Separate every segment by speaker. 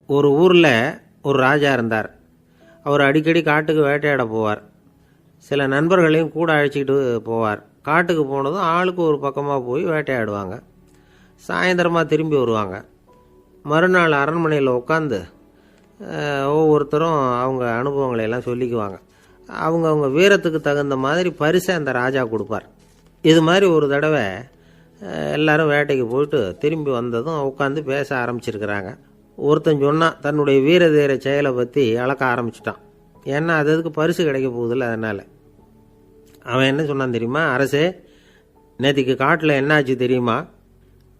Speaker 1: ஒரு ஊரில் ஒரு ராஜா இருந்தார். அவர் அடிக்கடி காட்டுக்கு வேட்டையாட போவார். சில நண்பர்களையும் கூட அழைச்சிக்கிட்டு போவார். காட்டுக்கு போனதும் ஆளுக்கு ஒரு பக்கமாக போய் வேட்டையாடுவாங்க. சாயந்தரமாக திரும்பி வருவாங்க. மறுநாள் அரண்மனையில் உட்காந்து ஒவ்வொருத்தரும் அவங்க அனுபவங்களை எல்லாம் சொல்லிக்குவாங்க. அவங்க வீரத்துக்கு தகுந்த மாதிரி பரிசை அந்த ராஜா கொடுப்பார். இது மாதிரி ஒரு தடவை எல்லாரும் வேட்டைக்கு போயிட்டு திரும்பி வந்ததும் உட்காந்து பேச ஆரம்பிச்சிருக்கிறாங்க. ஒருத்தன் சொன்னான், தன்னுடைய வீர தீர செயலை பற்றி அளக்க ஆரம்பிச்சிட்டான். ஏன்னா அதுக்கு பரிசு கிடைக்க போகுதில்ல. அதனால் அவன் என்ன சொன்னான் தெரியுமா? அரசே, நேற்றுக்கு காட்டில் என்னாச்சு தெரியுமா?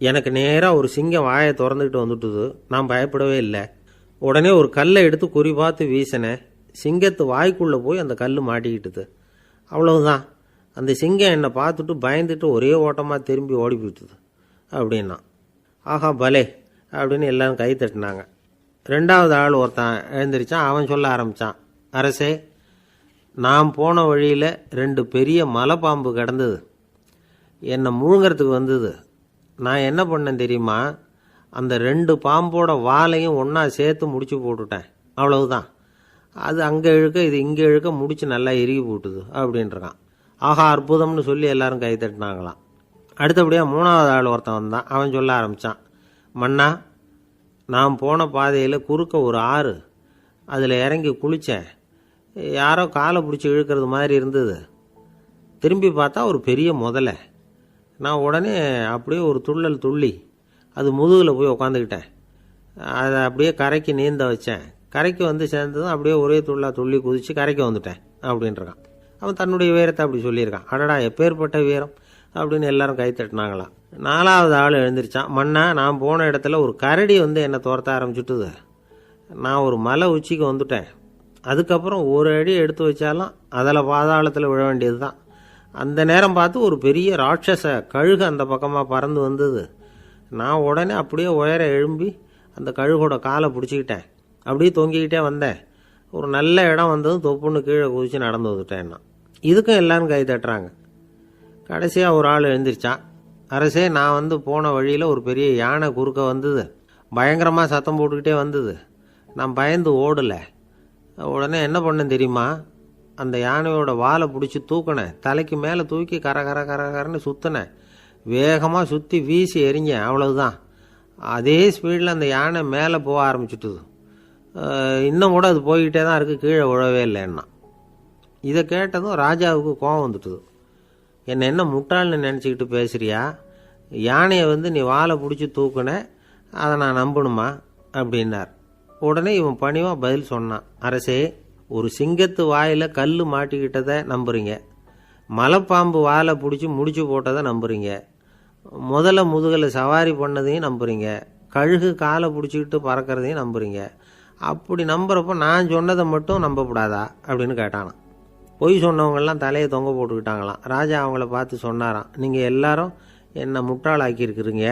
Speaker 1: எனக்கு நேராக ஒரு சிங்கம் வாயை திறந்துக்கிட்டு வந்துட்டுது. நான் பயப்படவே இல்லை. உடனே ஒரு கல்லை எடுத்து குறி பார்த்து வீசினேன். சிங்கத்து வாய்க்குள்ளே போய் அந்த கல் மாட்டிக்கிட்டுது. அவ்வளவுதான். அந்த சிங்கம் என்னை பார்த்துட்டு பயந்துட்டு ஒரே ஓட்டமாக திரும்பி ஓடி போயிட்டுது அப்படின்னா. ஆஹா பலே அப்படின்னு எல்லாரும் கை தட்டினாங்க. ரெண்டாவது ஆள் ஒருத்தன் எழுந்திரிச்சான். அவன் சொல்ல ஆரம்பித்தான், அரசே, நான் போன வழியில் 2 பெரிய மலைப்பாம்பு கிடந்தது. என்னை முழுங்கிறதுக்கு வந்தது. நான் என்ன பண்ணேன் தெரியுமா? அந்த 2 பாம்போட வாலையும் ஒன்றா சேர்த்து முடிச்சு போட்டுட்டேன். அவ்வளவுதான். அது அங்கே இழுக்க இது இங்கே இழுக்க முடிச்சு நல்லா இறுகி போட்டுது அப்படின்றான். ஆஹா அற்புதம்னு சொல்லி எல்லாரும் கை தட்டினாங்களாம். அடுத்தபடியாக 3வது ஆள் ஒருத்தன் வந்தான். அவன் சொல்ல ஆரம்பித்தான், மன்னா, நான் போன பாதையில் குறுக்க ஒரு ஆறு. அதில் இறங்கி குளித்தேன். யாரோ காலை பிடிச்சி இழுக்கிறது மாதிரி இருந்தது. திரும்பி பார்த்தா ஒரு பெரிய முதலை. நான் உடனே அப்படியே ஒரு துள்ளல் துள்ளி அது முதுகில் போய் உக்காந்துக்கிட்டேன். அதை அப்படியே கரைக்கு நீந்த வச்சேன். கரைக்கு வந்து சேர்ந்ததும் அப்படியே ஒரே துள்ளி குதித்து கரைக்கு வந்துட்டேன் அப்படின்றான். அவன் தன்னுடைய வீரத்தை அப்படி சொல்லியிருக்கான். அடடா எப்பேற்பட்ட வீரம் அப்படின்னு எல்லாரும் கை தட்டினாங்களாம். 4வது ஆள் எழுந்திரிச்சான். மன்னா, நான் போன இடத்துல ஒரு கரடி வந்து என்னை துரத்த ஆரம்பிச்சுட்டுது. நான் ஒரு மலை உச்சிக்கு வந்துட்டேன். அதுக்கப்புறம் ஒரு அடி எடுத்து வச்சாலும் அதில் பாதாளத்தில் விழ வேண்டியது தான். அந்த நேரம் பார்த்து ஒரு பெரிய ராட்சச கழுகு அந்த பக்கமாக பறந்து வந்தது. நான் உடனே அப்படியே உயர எழும்பி அந்த கழுகோட காலை பிடிச்சிக்கிட்டேன். அப்படியே தொங்கிக்கிட்டே வந்தேன். ஒரு நல்ல இடம் வந்ததும் தொப்புன்னு கீழே குதித்து நடந்து வந்துட்டேன்னா. இதுக்கும் எல்லாரும் கை தட்டுறாங்க. கடைசியாக ஒரு ஆள் எழுந்திரிச்சான். அரசே, நான் வந்து போன வழியில் ஒரு பெரிய யானை குறுக்க வந்தது. பயங்கரமாக சத்தம் போட்டுக்கிட்டே வந்தது. நான் பயந்து ஓடலை. உடனே என்ன பண்ணேன் தெரியுமா? அந்த யானையோட வாலை பிடிச்சி தூக்கினேன். தலைக்கு மேலே தூக்கி கரன்னு சுற்றினேன். வேகமாக சுற்றி வீசி எறிஞ்சேன். அவ்வளவுதான். அதே ஸ்பீடில் அந்த யானை மேலே போக ஆரம்பிச்சுட்டுது. இன்னும் கூட அது போய்கிட்டே தான் இருக்குது, கீழே விழவே இல்லைன்னா. இதை கேட்டதும் ராஜாவுக்கு கோபம் வந்துட்டுது. என்ன முட்டாள்னு நினச்சிக்கிட்டு பேசுறியா? யானையை வந்து நீ வாழை பிடிச்சி தூக்குன, அதை நான் நம்பணுமா அப்படின்னார். உடனே இவன் பணிவாக பதில் சொன்னான், அரசே, ஒரு சிங்கத்து வாயில் கல் மாட்டிக்கிட்டதை நம்புறீங்க, மலைப்பாம்பு வாழை பிடிச்சி முடிச்சு போட்டதை நம்புறீங்க, முதல்ல முதுகில் சவாரி பண்ணதையும் நம்புறீங்க, கழுகு காலை பிடிச்சிக்கிட்டு பறக்கிறதையும் நம்புறீங்க. அப்படி நம்புறப்போ நான் சொன்னதை மட்டும் நம்பக்கூடாதா அப்படின்னு கேட்டானான். பொய் சொன்னவங்கெல்லாம் தலையை தொங்க போட்டுக்கிட்டாங்களாம். ராஜா அவங்கள பார்த்து சொன்னாராம், நீங்கள் எல்லாரும் என்னை முட்டாளாக்கியிருக்கிறீங்க.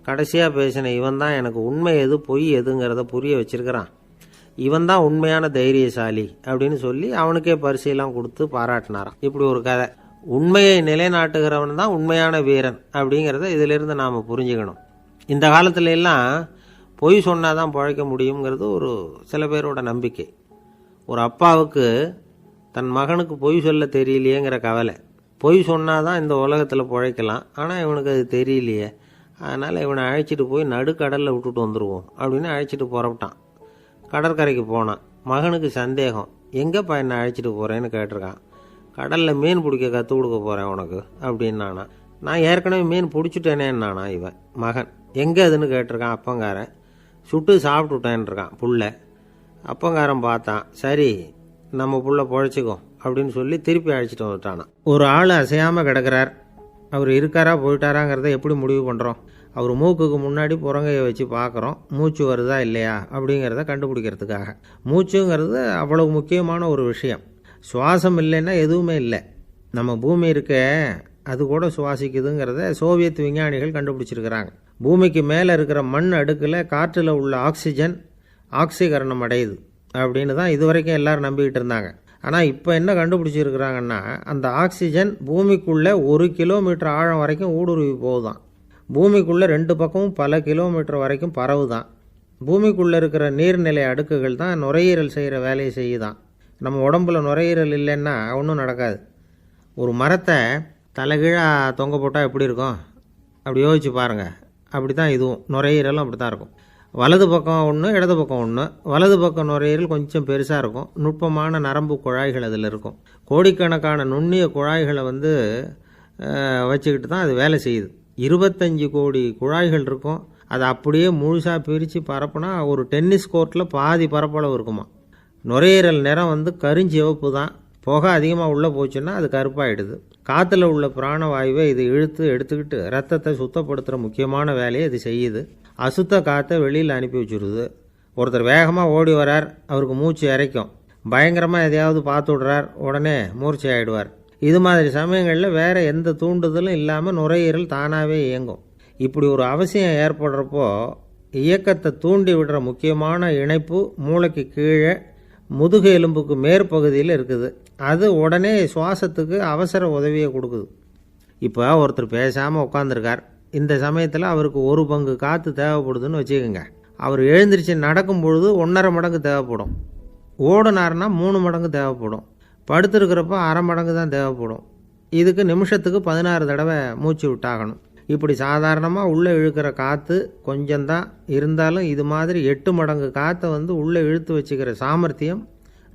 Speaker 1: கடைசியாக பேசின இவன் தான் எனக்கு உண்மை எது பொய் எதுங்கிறத புரிய வச்சிருக்கிறான். இவன் தான் உண்மையான தைரியசாலி அப்படின்னு சொல்லி அவனுக்கே பரிசையெல்லாம் கொடுத்து பாராட்டினாராம். இப்படி ஒரு கதை. உண்மையை நிலைநாட்டுகிறவன் தான் உண்மையான வீரன் அப்படிங்கிறத இதிலிருந்து நாம் புரிஞ்சுக்கணும். இந்த காலத்துல எல்லாம் பொய் சொன்னாதான் பிழைக்க முடியுங்கிறது ஒரு சில பேரோட நம்பிக்கை. ஒரு அப்பாவுக்கு தன் மகனுக்கு பொய் சொல்ல தெரியலையேங்கிற கவலை. பொய் சொன்னாதான் இந்த உலகத்தில் பிழைக்கலாம், ஆனால் இவனுக்கு அது தெரியலையே, அதனால் இவனை அழைச்சிட்டு போய் நடுக்கடலில் விட்டுட்டு வந்துடுவோம் அப்படின்னு அழைச்சிட்டு புறப்பட்டான். கடற்கரைக்கு போனான். மகனுக்கு சந்தேகம், எங்கேப்பா என்னை அழைச்சிட்டு போகிறேன்னு கேட்டிருக்கான். கடலில் மீன் பிடிக்க கற்றுக் கொடுக்க போகிறேன் உனக்கு அப்படின்னானா. நான் ஏற்கனவே மீன் பிடிச்சிட்டேனேன்னானா இவன் மகன். எங்கே அதுன்னு கேட்டிருக்கான். அப்பங்காரன். சுட்டு சாப்பிட்டுட்டேன்ருக்கான் புள்ள. அப்பங்காரன் பார்த்தான், சரி நம்ம புள்ள பொழைச்சிக்கும் அப்படின்னு சொல்லி திருப்பி அழைச்சிட்டு வந்துட்டானா. ஒரு ஆள் அசையாமல் கிடக்கிறார். அவர் இருக்காரா போயிட்டாராங்கிறத எப்படி முடிவு பண்ணுறோம்? அவர் மூக்குக்கு முன்னாடி புறங்கையை வச்சு பார்க்குறோம், மூச்சு வருதா இல்லையா அப்படிங்கிறத கண்டுபிடிக்கிறதுக்காக. மூச்சுங்கிறது அவ்வளவு முக்கியமான ஒரு விஷயம். சுவாசம் இல்லைன்னா எதுவுமே இல்லை. நம்ம பூமி இருக்க அது கூட சுவாசிக்குதுங்கிறத சோவியத் விஞ்ஞானிகள் கண்டுபிடிச்சிருக்கிறாங்க. பூமிக்கு மேலே இருக்கிற மண் அடுக்கில் காற்றில் உள்ள ஆக்சிஜன் ஆக்சிகரணம் அடையுது அப்படின்னு தான் இதுவரைக்கும் எல்லாரும் நம்பிக்கிட்டு இருந்தாங்க. ஆனால் இப்போ என்ன கண்டுபிடிச்சிருக்கிறாங்கன்னா, அந்த ஆக்சிஜன் பூமிக்குள்ளே 1 கிலோமீட்டர் ஆழம் வரைக்கும் ஊடுருவி போகுதான். பூமிக்குள்ளே 2 பக்கமும் பல கிலோமீட்டர் வரைக்கும் பரவுதான். பூமிக்குள்ளே இருக்கிற நீர்நிலை அடுக்குகள் தான் நுரையீரல் செய்கிற வேலையை செய்யுதான். நம்ம உடம்புல நுரையீரல் இல்லைன்னா ஒன்றும் நடக்காது. ஒரு மரத்தை தலைகீழாக தொங்க போட்டால் எப்படி இருக்கும் அப்படி யோசிச்சு பாருங்கள். அப்படி தான் இதுவும் நுரையீரலும் அப்படி தான் இருக்கும். வலது பக்கம் ஒன்று, இடது பக்கம் ஒன்று. வலது பக்கம் நுரையீரல் கொஞ்சம் பெருசாக இருக்கும். நுட்பமான நரம்பு குழாய்கள் அதில் இருக்கும். கோடிக்கணக்கான நுண்ணிய குழாய்களை வச்சுக்கிட்டு தான் அது வேலை செய்யுது. 25 கோடி குழாய்கள் இருக்கும். அதை அப்படியே முழுசாக பிரித்து பரப்புனா ஒரு டென்னிஸ் கோர்ட்டில் பாதி பரப்பளவு இருக்குமா. நுரையீரல் நிறம் கருஞ்சிவப்பு தான். புகை அதிகமாக உள்ளே போச்சுன்னா அது கருப்பாயிடுது. காற்றுல உள்ள பிராணவாயுவை இது இழுத்து எடுத்துக்கிட்டு ரத்தத்தை சுத்தப்படுத்துகிற முக்கியமான வேலையை இது செய்யுது. அசுத்த காற்றை வெளியில் அனுப்பி வச்சுருது. ஒருத்தர் வேகமாக ஓடி வரார், அவருக்கு மூச்சு இறைக்கும். பயங்கரமாக எதையாவது பார்த்து விடுறார், உடனே மூர்ச்சை ஆகிடுவார். இது மாதிரி சமயங்களில் வேறு எந்த தூண்டுதலும் இல்லாமல் நுரையீரல் தானாகவே இயங்கும். இப்படி ஒரு அவசியம் ஏற்படுறப்போ இயக்கத்தை தூண்டி விடுற முக்கியமான இணைப்பு மூளைக்கு கீழே முதுகு எலும்புக்கு மேற்பகுதியில் இருக்குது. அது உடனே சுவாசத்துக்கு அவசர உதவியை கொடுக்குது. இப்போ ஒருத்தர் பேசாமல் உட்காந்துருக்கார். இந்த சமயத்தில் அவருக்கு 1 பங்கு காற்று தேவைப்படுதுன்னு வச்சுக்கோங்க. அவர் எழுந்திரிச்சு நடக்கும் பொழுது 1.5 மடங்கு தேவைப்படும். ஓடினார்னா 3 மடங்கு தேவைப்படும். படுத்துருக்கிறப்ப 1/2 மடங்கு தான் தேவைப்படும். இதுக்கு நிமிஷத்துக்கு 16 தடவை மூச்சு விட்டாகணும். இப்படி சாதாரணமாக உள்ளே இழுக்கிற காற்று கொஞ்சம்தான் இருந்தாலும் இது மாதிரி 8 மடங்கு காற்றை உள்ளே இழுத்து வச்சுக்கிற சாமர்த்தியம்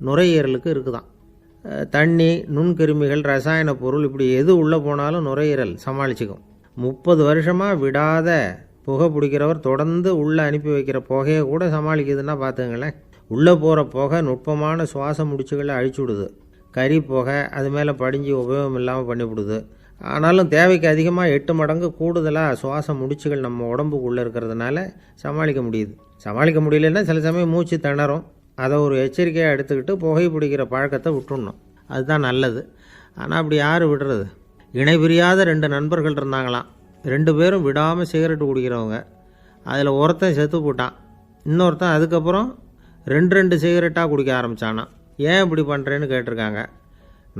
Speaker 1: நுரையீரலுக்கு இருக்குதான். தண்ணி, நுண்கிருமிகள், ரசாயன பொருள் இப்படி எது உள்ளே போனாலும் நுரையீரல் சமாளிச்சுக்கும். 30 வருஷமாக விடாத புகை பிடிக்கிறவர் தொடர்ந்து உள்ளே அனுப்பி வைக்கிற புகையை கூட சமாளிக்குதுன்னா பார்த்துங்களேன். உள்ளே போகிற புகை நுட்பமான சுவாச முடிச்சுகளை அழிச்சு விடுது. கறி புகை அது மேலே படிஞ்சு உபயோகம் இல்லாமல் பண்ணிவிடுது. ஆனாலும் தேவைக்கு அதிகமாக 8 மடங்கு கூடுதலாக சுவாச முடிச்சுகள் நம்ம உடம்புக்குள்ளே இருக்கிறதுனால சமாளிக்க முடியுது. சமாளிக்க முடியலன்னா சில சமயம் மூச்சு திணறும். அதை ஒரு எச்சரிக்கையாக எடுத்துக்கிட்டு புகை பிடிக்கிற பழக்கத்தை விட்டுடணும். அதுதான் நல்லது. ஆனால் அப்படி யார் விடுறது? இணை பிரியாத 2 நண்பர்கள் இருந்தாங்களாம். 2 பேரும் விடாமல் சிகரெட்டு குடிக்கிறவங்க. அதில் ஒருத்தன் செத்து போட்டான். இன்னொருத்தன் அதுக்கப்புறம் 2 சிகரெட்டாக குடிக்க ஆரம்பித்தானா. ஏன் இப்படி பண்ணுறேன்னு கேட்டிருக்காங்க.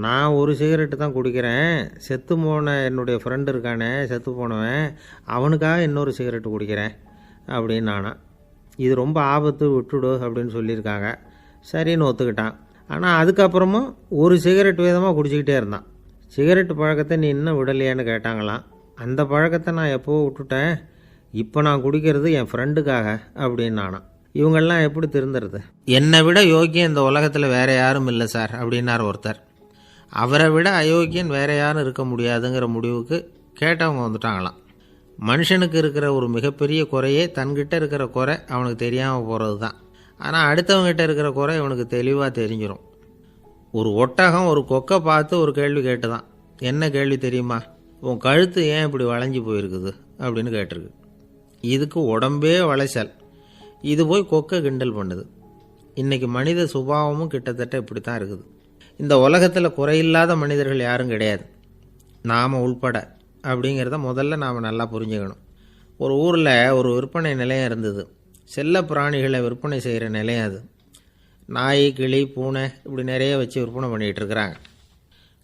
Speaker 1: நான் 1 சிகரெட்டு தான் குடிக்கிறேன், செத்து போன என்னுடைய ஃப்ரெண்டு இருக்கானே செத்து போனவன், அவனுக்காக இன்னொரு சிகரெட்டு குடிக்கிறேன் அப்படின்னு நானா. இது ரொம்ப ஆபத்து, விட்டுடு அப்படின்னு சொல்லியிருக்காங்க. சரின்னு ஒத்துக்கிட்டான். ஆனால் அதுக்கப்புறமும் 1 சிகரெட் வீதமாக குடிச்சிக்கிட்டே இருந்தான். சிகரெட்டு பழக்கத்தை நீ இன்னும் விடலையான்னு கேட்டாங்களாம். அந்த பழக்கத்தை நான் எப்போவோ விட்டுட்டேன், இப்போ நான் குடிக்கிறது என் ஃப்ரெண்டுக்காக அப்படின்னு நானா. இவங்கெல்லாம் எப்படி திருந்துறது? என்னை விட யோக்கியம் இந்த உலகத்தில் வேறு யாரும் இல்லை சார் அப்படின்னார் ஒருத்தர். அவரை விட அயோக்கியன் வேற யாரும் இருக்க முடியாதுங்கிற முடிவுக்கு கேட்டவங்க வந்துட்டாங்களாம். மனுஷனுக்கு இருக்கிற ஒரு மிகப்பெரிய குறையே தன்கிட்ட இருக்கிற குறை அவனுக்கு தெரியாமல் போகிறது தான். ஆனால் அடுத்தவங்ககிட்ட இருக்கிற குறை இவனுக்கு தெளிவாக தெரிஞ்சிடும். ஒரு ஒட்டகம் ஒரு கொக்கை பார்த்து ஒரு கேள்வி கேட்டுதான். என்ன கேள்வி தெரியுமா? உன் கழுத்து ஏன் இப்படி வளைஞ்சி போயிருக்குது அப்படின்னு கேட்டிருக்கு. இதுக்கு உடம்பே வளைச்சல். இது போய் கொக்கை கிண்டல் பண்ணுது. இன்றைக்கி மனித சுபாவமும் கிட்டத்தட்ட இப்படி தான் இருக்குது. இந்த உலகத்தில் குறையில்லாத மனிதர்கள் யாரும் கிடையாது, நாம் உள்பட. அப்படிங்கிறத முதல்ல நாம் நல்லா புரிஞ்சுக்கணும். ஒரு ஊரில் ஒரு விற்பனை நிலையம் இருந்தது. செல்ல பிராணிகளை விற்பனை செய்கிற நிலையம் அது. நாய், கிளி, பூனை இப்படி நிறைய வச்சு விற்பனை பண்ணிகிட்டு இருக்கிறாங்க.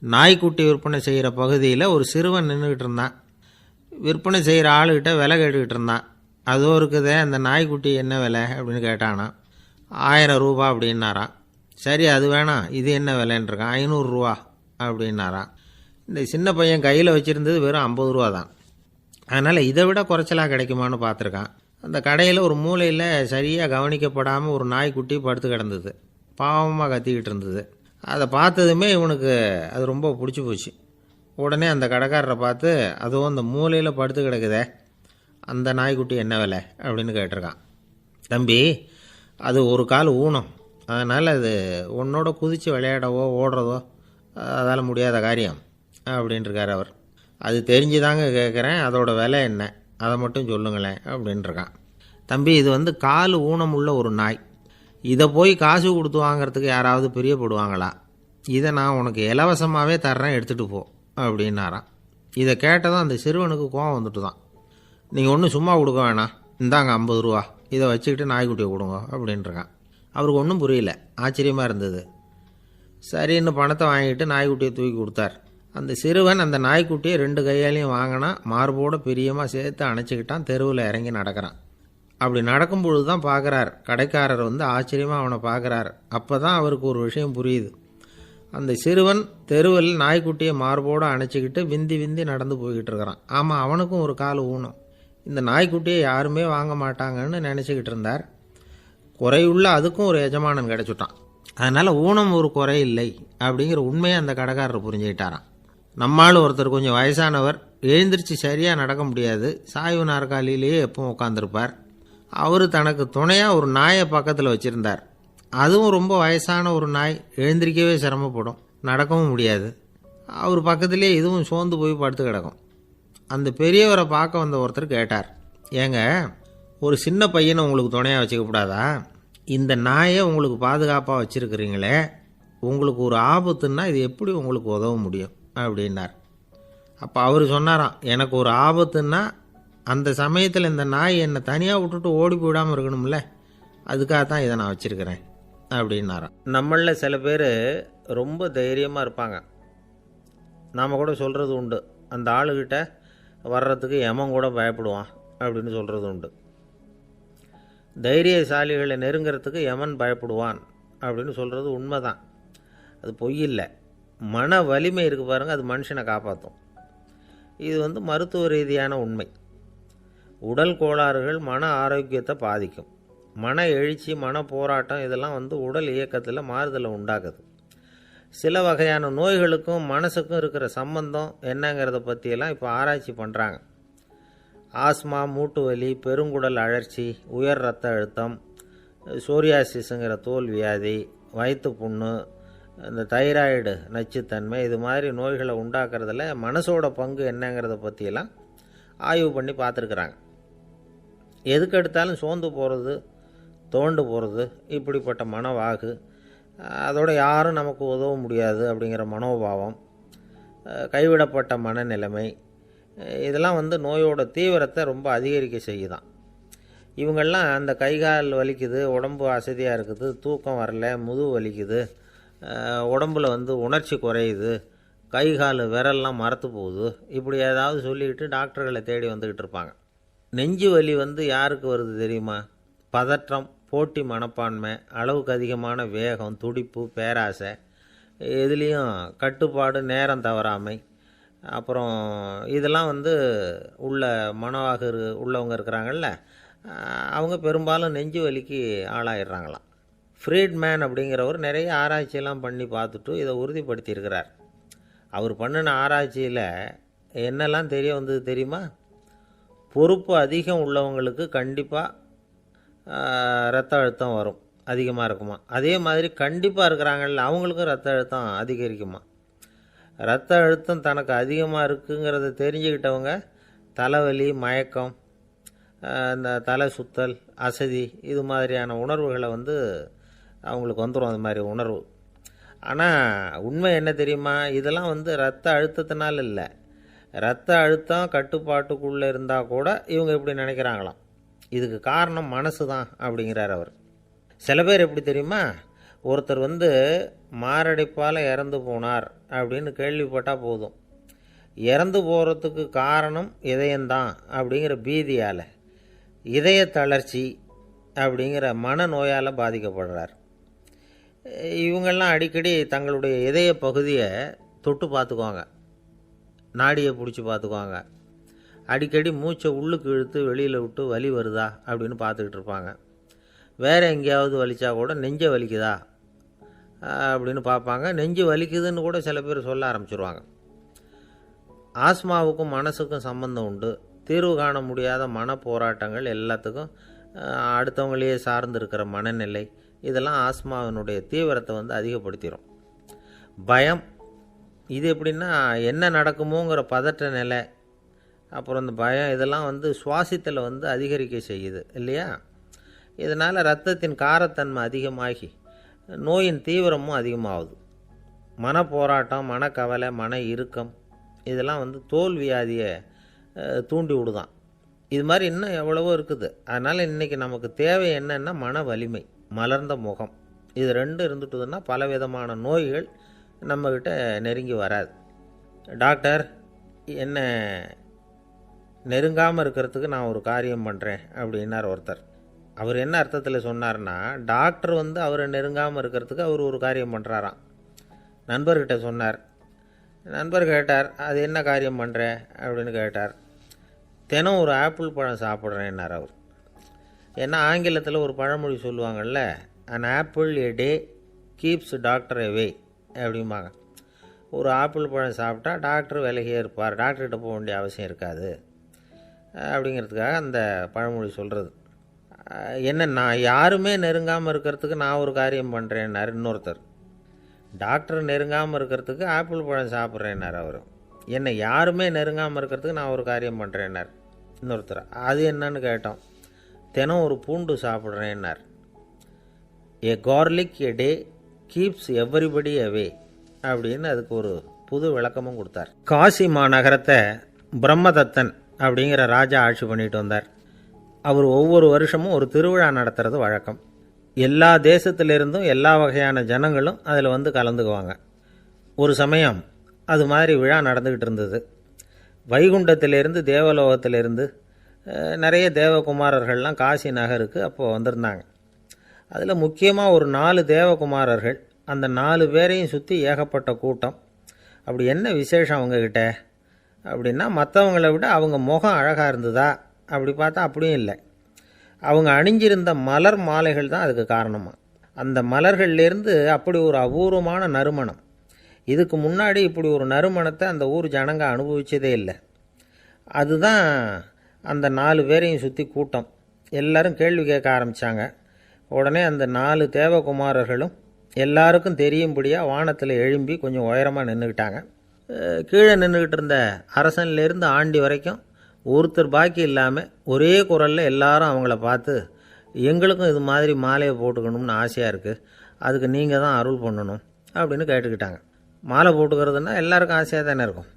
Speaker 1: நாய்க்குட்டி விற்பனை செய்கிற பகுதியில் ஒரு சிறுவன் நின்றுக்கிட்டு இருந்தான். விற்பனை செய்கிற ஆளுகிட்ட விலை கேட்டுக்கிட்டு இருந்தான். அதோ இருக்குதே அந்த நாய்க்குட்டி என்ன விலை அப்படின்னு கேட்டானா. 1000 ரூபா அப்படின்னாரான். சரி அது வேணாம், இது என்ன விலைன்றிருக்கான். 500 ரூபா அப்படின்னாரான். இந்த சின்ன பையன் கையில் வச்சுருந்தது வெறும் 50 ரூபா தான். அதனால் இதை விட குறைச்சலாக கிடைக்குமான்னு பார்த்துருக்கான். அந்த கடையில் ஒரு மூலையில் சரியாக கவனிக்கப்படாமல் ஒரு நாய்க்குட்டி படுத்து கிடந்தது. பாவமாக கத்திக்கிட்டு இருந்தது. அதை பார்த்ததுமே இவனுக்கு அது ரொம்ப பிடிச்சி போச்சு. உடனே அந்த கடைக்காரரை பார்த்து, அதுவும் அந்த மூலையில் படுத்து கிடக்குதே அந்த நாய்க்குட்டி என்ன விலை அப்படின்னு கேட்டிருக்கான். தம்பி, அது ஒரு கால் ஊனம், அதனால் அது உன்னோட குதித்து விளையாடவோ ஓடுறதோ அதால் முடியாத காரியம் அப்படின்ட்டுருக்கார் அவர். அது தெரிஞ்சுதாங்க கேட்குறேன், அதோட விலை என்ன அதை மட்டும் சொல்லுங்களேன் அப்படின்ட்டுருக்கான். தம்பி, இது கால் ஊனம் உள்ள ஒரு நாய். இதை போய் காசு கொடுத்து வாங்கிறதுக்கு யாராவது பிரியப்படுவாங்களா? இதை நான் உனக்கு இலவசமாகவே தர்றேன், எடுத்துகிட்டு போ அப்படின்னாரான். இதை கேட்டதும் அந்த சிறுவனுக்கு கோவம் வந்துட்டு தான். நீங்கள் ஒன்றும் சும்மா கொடுக்க வேணாம், இந்தாங்க 50 ரூபா, இதை வச்சுக்கிட்டு நாய்க்குட்டியை கொடுங்க அப்படின்ட்டுருக்கான். அவருக்கு ஒன்றும் புரியல, ஆச்சரியமாக இருந்தது. சரின்னு பணத்தை வாங்கிட்டு நாய்க்குட்டியை தூக்கி கொடுத்தார். அந்த சிறுவன் அந்த நாய்க்குட்டியை 2 கையாலையும் வாங்கினா, மார்போடு பிரியமாக சேர்த்து அணைச்சிக்கிட்டான். தெருவில் இறங்கி நடக்கிறான். அப்படி நடக்கும்பொழுது தான் பார்க்குறார், கடைக்காரர் வந்து ஆச்சரியமாக அவனை பார்க்குறார். அப்போ தான் அவருக்கு ஒரு விஷயம் புரியுது. அந்த சிறுவன் தெருவில் நாய்க்குட்டியை மார்போடு அணைச்சிக்கிட்டு விந்தி விந்தி நடந்து போய்கிட்டு இருக்கிறான். ஆமாம், அவனுக்கும் ஒரு கால் ஊனம். இந்த நாய்க்குட்டியை யாருமே வாங்க மாட்டாங்கன்னு நினச்சிக்கிட்டு இருந்தார். குறையுள்ள அதுக்கும் ஒரு எஜமானன் கிடச்சிட்டான். அதனால் ஊனம் ஒரு குறை இல்லை அப்படிங்கிற உண்மையை அந்த கடைக்காரர் புரிஞ்சுக்கிட்டாராம். நம்மால் ஒருத்தர் கொஞ்சம் வயசானவர், எழுந்திரிச்சு சரியாக நடக்க முடியாது, சாய்வு நாற்காலியிலேயே எப்பவும் உட்காந்துருப்பார். அவர் தனக்கு துணையாக ஒரு நாயை பக்கத்தில் வச்சுருந்தார். அதுவும் ரொம்ப வயசான ஒரு நாய், எழுந்திரிக்கவே சிரமப்படும், நடக்கவும் முடியாது. அவர் பக்கத்திலே இதுவும் சோர்ந்து போய் படுத்து கிடக்கும். அந்த பெரியவரை பார்க்க வந்த ஒருத்தர் கேட்டார், ஏங்க, ஒரு சின்ன பையனை உங்களுக்கு துணையாக வச்சுக்கப்படாதா? இந்த நாயை உங்களுக்கு பாதுகாப்பாக வச்சுருக்கிறீங்களே, உங்களுக்கு ஒரு ஆபத்துன்னா இது எப்படி உங்களுக்கு உதவ முடியும் அப்படின்னார். அப்போ அவர் சொன்னாராம், எனக்கு ஒரு ஆபத்துன்னா அந்த சமயத்தில் இந்த நாய் என்னை தனியாக விட்டுட்டு ஓடி போயிடாமல் இருக்கணும்ல, அதுக்காக தான் இதை நான் வச்சுருக்கிறேன் அப்படின்னாராம். நம்மளில் சில பேர் ரொம்ப தைரியமாக இருப்பாங்க. நாம் கூட சொல்கிறது உண்டு, அந்த ஆளுகிட்ட வர்றதுக்கு எமன் கூட பயப்படுவான் அப்படின்னு சொல்கிறது உண்டு. தைரியசாலிகளை நெருங்கிறதுக்கு எமன் பயப்படுவான் அப்படின்னு சொல்கிறது உண்மை தான், அது பொய் இல்லை. மன வலிமை இருக்குது பாருங்கள், அது மனுஷனை காப்பாற்றும். இது வந்து மருத்துவ ரீதியான உண்மை. உடல் கோளாறுகள் மன ஆரோக்கியத்தை பாதிக்கும். மன எழுச்சி, மன போராட்டம் இதெல்லாம் வந்து உடல் இயக்கத்தில் மாறுதலை உண்டாக்குது. சில வகையான நோய்களுக்கும் மனசுக்கும் இருக்கிற சம்பந்தம் என்னங்கிறத பற்றியெல்லாம் இப்போ ஆராய்ச்சி பண்ணுறாங்க. ஆஸ்மா, மூட்டு வலி, பெருங்குடல் அழற்சி, உயர் இரத்த அழுத்தம், சோரியாசிஸுங்கிற தோல் வியாதி, வயிற்று புண்ணு, இந்த தைராய்டு நச்சுத்தன்மை, இது மாதிரி நோய்களை உண்டாக்குறதுல மனசோட பங்கு என்னங்கிறத பற்றியெல்லாம் ஆய்வு பண்ணி பார்த்துருக்குறாங்க. எதுக்கு எடுத்தாலும் சோர்ந்து போகிறது, தோண்டு போகிறது, இப்படிப்பட்ட மனவாகு, அதோட யாரும் நமக்கு உதவ முடியாது அப்படிங்கிற மனோபாவம், கைவிடப்பட்ட மனநிலைமை, இதெல்லாம் வந்து நோயோட தீவிரத்தை ரொம்ப அதிகரிக்க செய்யுதான். இவங்கெல்லாம் அந்த கைகால் வலிக்குது, உடம்பு அசதியாக இருக்குது, தூக்கம் வரல, முதுகு வலிக்குது, உடம்பில் வந்து உணர்ச்சி குறையுது, கை கால் விரல்லாம் மரத்து போகுது, இப்படி ஏதாவது சொல்லிக்கிட்டு டாக்டர்களை தேடி வந்துக்கிட்டு இருப்பாங்க. நெஞ்சு வலி வந்து யாருக்கு வருது தெரியுமா? பதற்றம், போட்டி மனப்பான்மை, அளவுக்கு அதிகமான வேகம், துடிப்பு, பேராசை, எதுலேயும் கட்டுப்பாடு, நேரம் தவறாமை, அப்புறம் இதெல்லாம் வந்து உள்ள மனவாக உள்ளவங்க இருக்கிறாங்கல்ல, அவங்க பெரும்பாலும் நெஞ்சு வலிக்கு ஆளாயிடுறாங்களாம். ஃப்ரீட்மேன் அப்படிங்கிறவர் நிறைய ஆராய்ச்சியெல்லாம் பண்ணி பார்த்துட்டு இதை உறுதிப்படுத்தியிருக்கிறார். அவர் பண்ணின ஆராய்ச்சியில் என்னெல்லாம் தெரிய வந்தது தெரியுமா? பொறுப்பு அதிகம் உள்ளவங்களுக்கு கண்டிப்பாக இரத்த அழுத்தம் வரும், அதிகமாக இருக்குமா. அதே மாதிரி கண்டிப்பாக இருக்கிறாங்கல்ல, அவங்களுக்கும் இரத்த அழுத்தம் அதிகரிக்குமா. இரத்த அழுத்தம் தனக்கு அதிகமாக இருக்குங்கிறத தெரிஞ்சுக்கிட்டவங்க தலைவலி, மயக்கம், இந்த தலை சுத்தல், அசதி, இது மாதிரியான உணர்வுகளை வந்து அவங்களுக்கு வந்துடும், அது மாதிரி உணர்வு. ஆனால் உண்மை என்ன தெரியுமா? இதெல்லாம் வந்து இரத்த அழுத்தத்தினால இல்லை, இரத்த அழுத்தம் கட்டுப்பாட்டுக்குள்ளே இருந்தால் கூட இவங்க இப்படி நினைக்கிறாங்களாம். இதுக்கு காரணம் மனசு தான் அப்படிங்கிறார் அவர். சில பேர் எப்படி தெரியுமா? ஒருத்தர் வந்து மாரடைப்பால் இறந்து போனார் அப்படின்னு கேள்விப்பட்டால் போதும், இறந்து போகிறதுக்கு காரணம் இதயம்தான் அப்படிங்கிற பீதியால், இதய தளர்ச்சி அப்படிங்கிற மனநோயால் பாதிக்கப்படுறார். இவங்கெல்லாம் அடிக்கடி தங்களுடைய இதய பகுதியை தொட்டு பார்த்துக்குவாங்க, நாடியை பிடிச்சி பார்த்துக்குவாங்க, அடிக்கடி மூச்சை உள்ளுக்கு இழுத்து வெளியில் விட்டு வலி வருதா அப்படின்னு பார்த்துக்கிட்டு இருப்பாங்க. வேறு எங்கேயாவது வலிச்சா கூட நெஞ்சை வலிக்குதா அப்படின்னு பார்ப்பாங்க. நெஞ்சு வலிக்குதுன்னு கூட சில பேர் சொல்ல ஆரம்பிச்சிருவாங்க. ஆஸ்மாவுக்கும் மனசுக்கும் சம்பந்தம் உண்டு. தீர்வு காண முடியாத மன போராட்டங்கள் எல்லாத்துக்கும் அடுத்தவங்களையே சார்ந்து இருக்கிற மனநிலை, இதெல்லாம் ஆஸ்மாவினுடைய தீவிரத்தை வந்து அதிகப்படுத்திடும். பயம், இது எப்படின்னா என்ன நடக்குமோங்கிற பதற்ற நிலை, அப்புறம் இந்த பயம், இதெல்லாம் வந்து சுவாசித்தலை வந்து அதிகரிக்க செய்யுது இல்லையா. இதனால் இரத்தத்தின் காரத்தன்மை அதிகமாகி நோயின் தீவிரமும் அதிகமாகுது. மன போராட்டம், மனக்கவலை, மன இறுக்கம், இதெல்லாம் வந்து தோல் வியாதியை தூண்டி விடுதான். இது மாதிரி இன்னும் எவ்வளவோ இருக்குது. அதனால் இன்றைக்கி நமக்கு தேவை என்னென்னா மன வலிமை, மலர்ந்த முகம், இது ரெண்டு இருந்துட்டுதுன்னா பலவிதமான நோய்கள் நம்மக்கிட்ட நெருங்கி வராது. டாக்டர், என்ன நெருங்காமல் இருக்கிறதுக்கு நான் ஒரு காரியம் பண்ணுறேன் அப்படின்னார் ஒருத்தர். அவர் என்ன அர்த்தத்தில் சொன்னார்னா, டாக்டர் வந்து அவரை நெருங்காமல் இருக்கிறதுக்கு அவர் ஒரு காரியம் பண்ணுறாராம். நண்பர்கிட்ட சொன்னார். நண்பர் கேட்டார், அது என்ன காரியம் பண்ணுற அப்படின்னு கேட்டார். தினம் ஒரு ஆப்பிள் பழம் சாப்பிட்றேன்னார் அவர். ஏன்னா ஆங்கிலத்தில் ஒரு பழமொழி சொல்லுவாங்கள்ல, an apple a day keeps doctor away அப்படிம்பாங்க. ஒரு ஆப்பிள் பழம் சாப்பிட்டா டாக்டர் விலகியே இருப்பார், டாக்டர்கிட்ட போக வேண்டிய அவசியம் இருக்காது அப்படிங்கிறதுக்காக அந்த பழமொழி சொல்கிறது. என்ன, நான் யாருமே நெருங்காமல் இருக்கிறதுக்கு நான் ஒரு காரியம் பண்ணுறேன்னார் இன்னொருத்தர். டாக்டர் நெருங்காமல் இருக்கிறதுக்கு ஆப்பிள் பழம் சாப்பிட்றேன்னார் அவர். என்னை யாருமே நெருங்காமல் இருக்கிறதுக்கு நான் ஒரு காரியம் பண்ணுறேன்னார் இன்னொருத்தர். அது என்னன்னு கேட்டோம். தினம் ஒரு பூண்டு சாப்பிட்றேன்னார். ஏ கார்லிக் எ டே கீப்ஸ் எவ்ரிபடி அவே அப்படின்னு அதுக்கு ஒரு புது விளக்கமும் கொடுத்தார். காசி மாநகரத்தை பிரம்மதத்தன் அப்படிங்கிற ராஜா ஆட்சி பண்ணிட்டு வந்தார். அவர் ஒவ்வொரு வருஷமும் ஒரு திருவிழா நடத்துறது வழக்கம். எல்லா தேசத்திலிருந்தும் எல்லா வகையான ஜனங்களும் அதில் வந்து கலந்துக்குவாங்க. ஒரு சமயம் அது மாதிரி விழா நடந்துக்கிட்டு இருந்தது. வைகுண்டத்திலேருந்து தேவலோகத்திலேருந்து நிறைய தேவகுமாரர்கள்லாம் காசி நகருக்கு அப்போது வந்திருந்தாங்க. அதில் முக்கியமாக ஒரு 4 தேவகுமாரர்கள், அந்த 4 பேரையும் சுற்றி ஏகப்பட்ட கூட்டம். அப்படி என்ன விசேஷம் அவங்கக்கிட்ட அப்படின்னா, மற்றவங்களை விட அவங்க முகம் அழகாக இருந்ததா அப்படி பார்த்தா அப்படியும் இல்லை. அவங்க அணிஞ்சிருந்த மலர் மாலைகள் தான் அதுக்கு காரணமாக. அந்த மலர்கள்லேருந்து அப்படி ஒரு அபூர்வமான நறுமணம். இதுக்கு முன்னாடி இப்படி ஒரு நறுமணத்தை அந்த ஊர் ஜனங்க அனுபவிச்சதே இல்லை. அதுதான் அந்த 4 பேரையும் சுற்றி கூட்டம். எல்லாரும் கேள்வி கேட்க ஆரம்பித்தாங்க. உடனே அந்த 4 தேவகுமாரர்களும் எல்லாருக்கும் தெரியும்படியாக வானத்தில் எழும்பி கொஞ்சம் உயரமாக நின்றுக்கிட்டாங்க. கீழே நின்றுக்கிட்டு இருந்த அரசன்லேருந்து ஆண்டி வரைக்கும் ஒருத்தர் பாக்கி இல்லாமல் ஒரே குரலில் எல்லாரும் அவங்கள பார்த்து, எங்களுக்கும் இது மாதிரி மாலையை போட்டுக்கணும்னு ஆசையாக இருக்குது, அதுக்கு நீங்கள் தான் அருள் பண்ணணும் அப்படின்னு கேட்டுக்கிட்டாங்க. மாலை போட்டுக்கிறதுனா எல்லாருக்கும் ஆசையாக தானே இருக்கும்.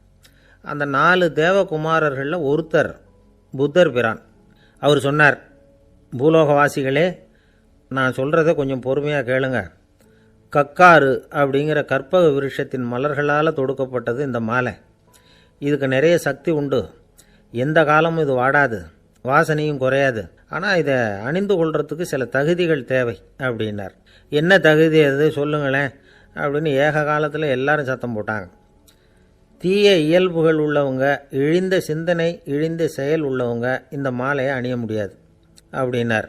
Speaker 1: அந்த 4 தேவகுமாரர்களில் ஒருத்தர் புத்தர் பிரான். அவர் சொன்னார், பூலோகவாசிகளே, நான் சொல்கிறத கொஞ்சம் பொறுமையாக கேளுங்க. கக்காரு அப்படிங்கிற கற்பக விருட்சத்தின் மலர்களால் தொடுக்கப்பட்டது இந்த மாலை. இதுக்கு நிறைய சக்தி உண்டு. எந்த காலமும் இது வாடாது, வாசனையும் குறையாது. ஆனால் இதை அணிந்து கொள்றதுக்கு சில தகுதிகள் தேவை அப்படின்னார். என்ன தகுதி அது சொல்லுங்களேன் அப்படின்னு ஏக காலத்தில் எல்லாரும் சத்தம் போட்டாங்க. தீய இயல்புகள் உள்ளவங்க, இழிந்த சிந்தனை, இழிந்த செயல் உள்ளவங்க இந்த மாலையை அணிய முடியாது அப்படின்னார்.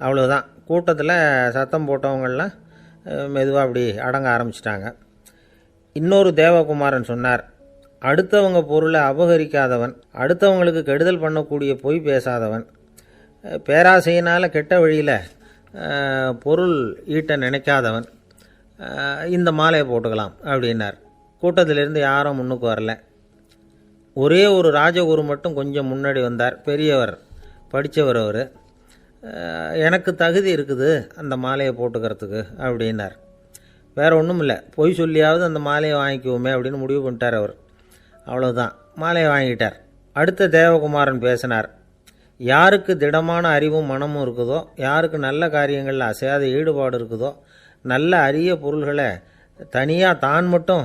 Speaker 1: அவ்வளோதான். கூட்டத்தில் சத்தம் போட்டவங்கள்லாம் மெதுவாக அப்படி அடங்க ஆரம்பிச்சிட்டாங்க. இன்னொரு தேவகுமாரன் சொன்னார், அடுத்தவங்க பொருளை அபகரிக்காதவன், அடுத்தவங்களுக்கு கெடுதல் பண்ணக்கூடிய பொய் பேசாதவன், பேராசையினால் கெட்ட வழியில் பொருள் ஈட்ட நினைக்காதவன் இந்த மாலையை போட்டுக்கலாம் அப்படின்னார். கூட்டத்திலிருந்து யாரும் முன்னுக்கு வரல. ஒரே ஒரு ராஜகுரு மட்டும் கொஞ்சம் முன்னாடி வந்தார். பெரியவர், படித்தவர். அவர், எனக்கு தகுதி இருக்குது அந்த மாலையை போட்டுக்கிறதுக்கு அப்படின்னார். வேறு ஒன்றும் இல்லை, பொய் சொல்லியாவது அந்த மாலையை வாங்கிக்குவோமே அப்படின்னு முடிவு பண்ணிட்டார் அவர். அவ்வளோதான், மாலையை வாங்கிட்டார். அடுத்த தேவகுமாரன் பேசினார். யாருக்கு திடமான அறிவும் மனமும் இருக்குதோ, யாருக்கு நல்ல காரியங்களில் அசையாத ஈடுபாடு இருக்குதோ, நல்ல அரிய பொருள்களை தனியாக தான் மட்டும்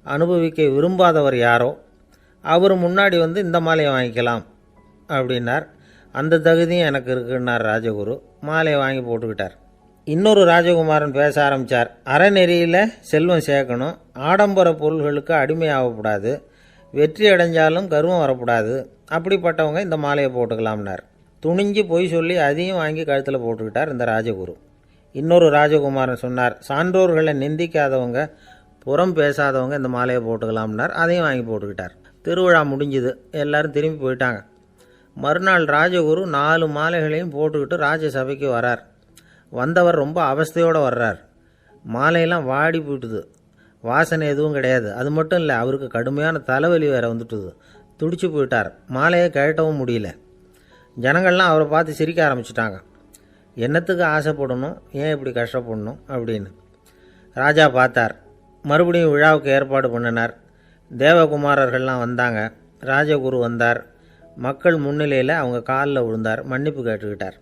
Speaker 1: அனுபவிக்க விரும்பாதவர் யாரோ அவர் முன்னாடி வந்து இந்த மாலையை வாங்கிக்கலாம் அப்படின்னார். அந்த தகுதியும் எனக்கு இருக்குன்னார் ராஜகுரு. மாலையை வாங்கி போட்டுக்கிட்டார். இன்னொரு ராஜகுமாரன் பேச ஆரம்பித்தார். அறநெறியில் செல்வம் சேர்க்கணும், ஆடம்பர பொருள்களுக்கு அடிமையாகக்கூடாது, வெற்றி அடைஞ்சாலும் கர்வம் வரக்கூடாது, அப்படிப்பட்டவங்க இந்த மாலையை போட்டுக்கலாம்னார். துணிஞ்சு பொய் சொல்லி அதையும் வாங்கி கழுத்தில் போட்டுக்கிட்டார் இந்த ராஜகுரு. இன்னொரு ராஜகுமாரன் சொன்னார், சான்றோர்களை நிந்திக்காதவங்க, புறம் பேசாதவங்க இந்த மாலையை போட்டுக்கலாம்னார். அதையும் வாங்கி போட்டுக்கிட்டார். திருவிழா முடிஞ்சுது, எல்லாரும் திரும்பி போயிட்டாங்க. மறுநாள் ராஜகுரு 4 மாலைகளையும் போட்டுக்கிட்டு ராஜசபைக்கு வரார். வந்தவர் ரொம்ப அவஸ்தையோடு வர்றார். மாலையெல்லாம் வாடி போயிட்டுது, வாசனை எதுவும் கிடையாது. அது மட்டும் இல்லை, அவருக்கு கடுமையான தலைவலி வேறு வந்துட்டுது. துடிச்சு போயிட்டார். மாலையை கழட்டவும் முடியல. ஜனங்கள்லாம் அவரை பார்த்து சிரிக்க ஆரம்பிச்சிட்டாங்க. என்னத்துக்கு ஆசைப்படணும், ஏன் இப்படி கஷ்டப்படணும் அப்படின்னு. ராஜா பார்த்தார். மறுபடியும் விழாவுக்கு ஏற்பாடு பண்ணினார். தேவகுமாரர்கள்லாம் வந்தாங்க. ராஜகுரு வந்தார். மக்கள் முன்னிலையில் அவங்க காலில் விழுந்தார், மன்னிப்பு கேட்டுக்கிட்டார்.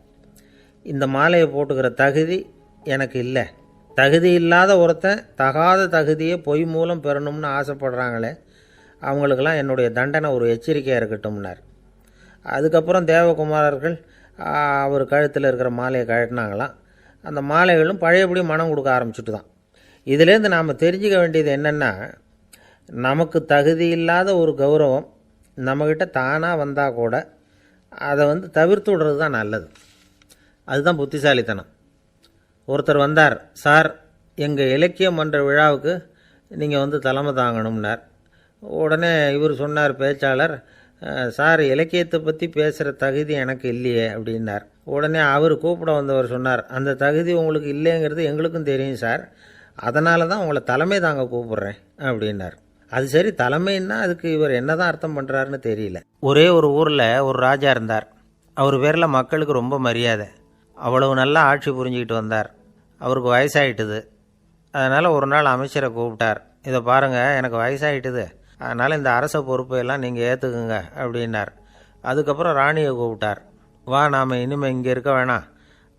Speaker 1: இந்த மாலையை போட்டுக்கிற தகுதி எனக்கு இல்லை. தகுதி இல்லாத ஒருத்தன் தகாத தகுதியை பொய் மூலம் பெறணும்னு ஆசைப்படுறாங்களே, அவங்களுக்கெல்லாம் என்னுடைய தண்டனை ஒரு எச்சரிக்கையாக இருக்கட்டும்னார். அதுக்கப்புறம் தேவகுமாரர்கள் அவர் கழுத்தில் இருக்கிற மாலையை கழட்டினாங்களாம். அந்த மாலைகளும் பழையபடி மனம் கொடுக்க ஆரம்பிச்சுட்டு தான். இதுலேருந்து நாம் தெரிஞ்சுக்க வேண்டியது என்னென்னா, நமக்கு தகுதி இல்லாத ஒரு கௌரவம் நம்மக்கிட்ட தானாக வந்தால் கூட அதை தவிர்த்து விடுறது தான் நல்லது. அதுதான் புத்திசாலித்தனம். ஒருத்தர் வந்தார், சார் எங்கள் இலக்கிய மன்ற விழாவுக்கு நீங்கள் தலைமை தாங்கணும்னார். உடனே இவர் சொன்னார், பேச்சாளர், சார் இலக்கியத்தை பற்றி பேசுகிற தகுதி எனக்கு இல்லையே அப்படின்னார். உடனே அவர் கூப்பிட வந்தவர் சொன்னார், அந்த தகுதி உங்களுக்கு இல்லைங்கிறது எங்களுக்கும் தெரியும் சார், அதனால தான் உங்களை தலைமை தாங்க கூப்பிட்றேன் அப்படின்னார். அது சரி, தலைமைன்னா அதுக்கு இவர் என்ன தான் அர்த்தம் பண்ணுறாருன்னு தெரியல. ஒரே ஒரு ஊரில் ஒரு ராஜா இருந்தார். அவர் பேரில் மக்களுக்கு ரொம்ப மரியாதை. அவ்வளவு நல்லா ஆட்சி புரிஞ்சுக்கிட்டு வந்தார். அவருக்கு வயசாகிட்டுது. அதனால் ஒரு நாள் அமைச்சரை கூப்பிட்டார். இதை பாருங்கள், எனக்கு வயசாகிட்டுது, அதனால் இந்த அரச பொறுப்பையெல்லாம் நீங்கள் ஏற்றுக்குங்க அப்படின்னார். அதுக்கப்புறம் ராணியை கூப்பிட்டார். வா, நாம் இனிமேல் இங்கே இருக்க வேணாம்,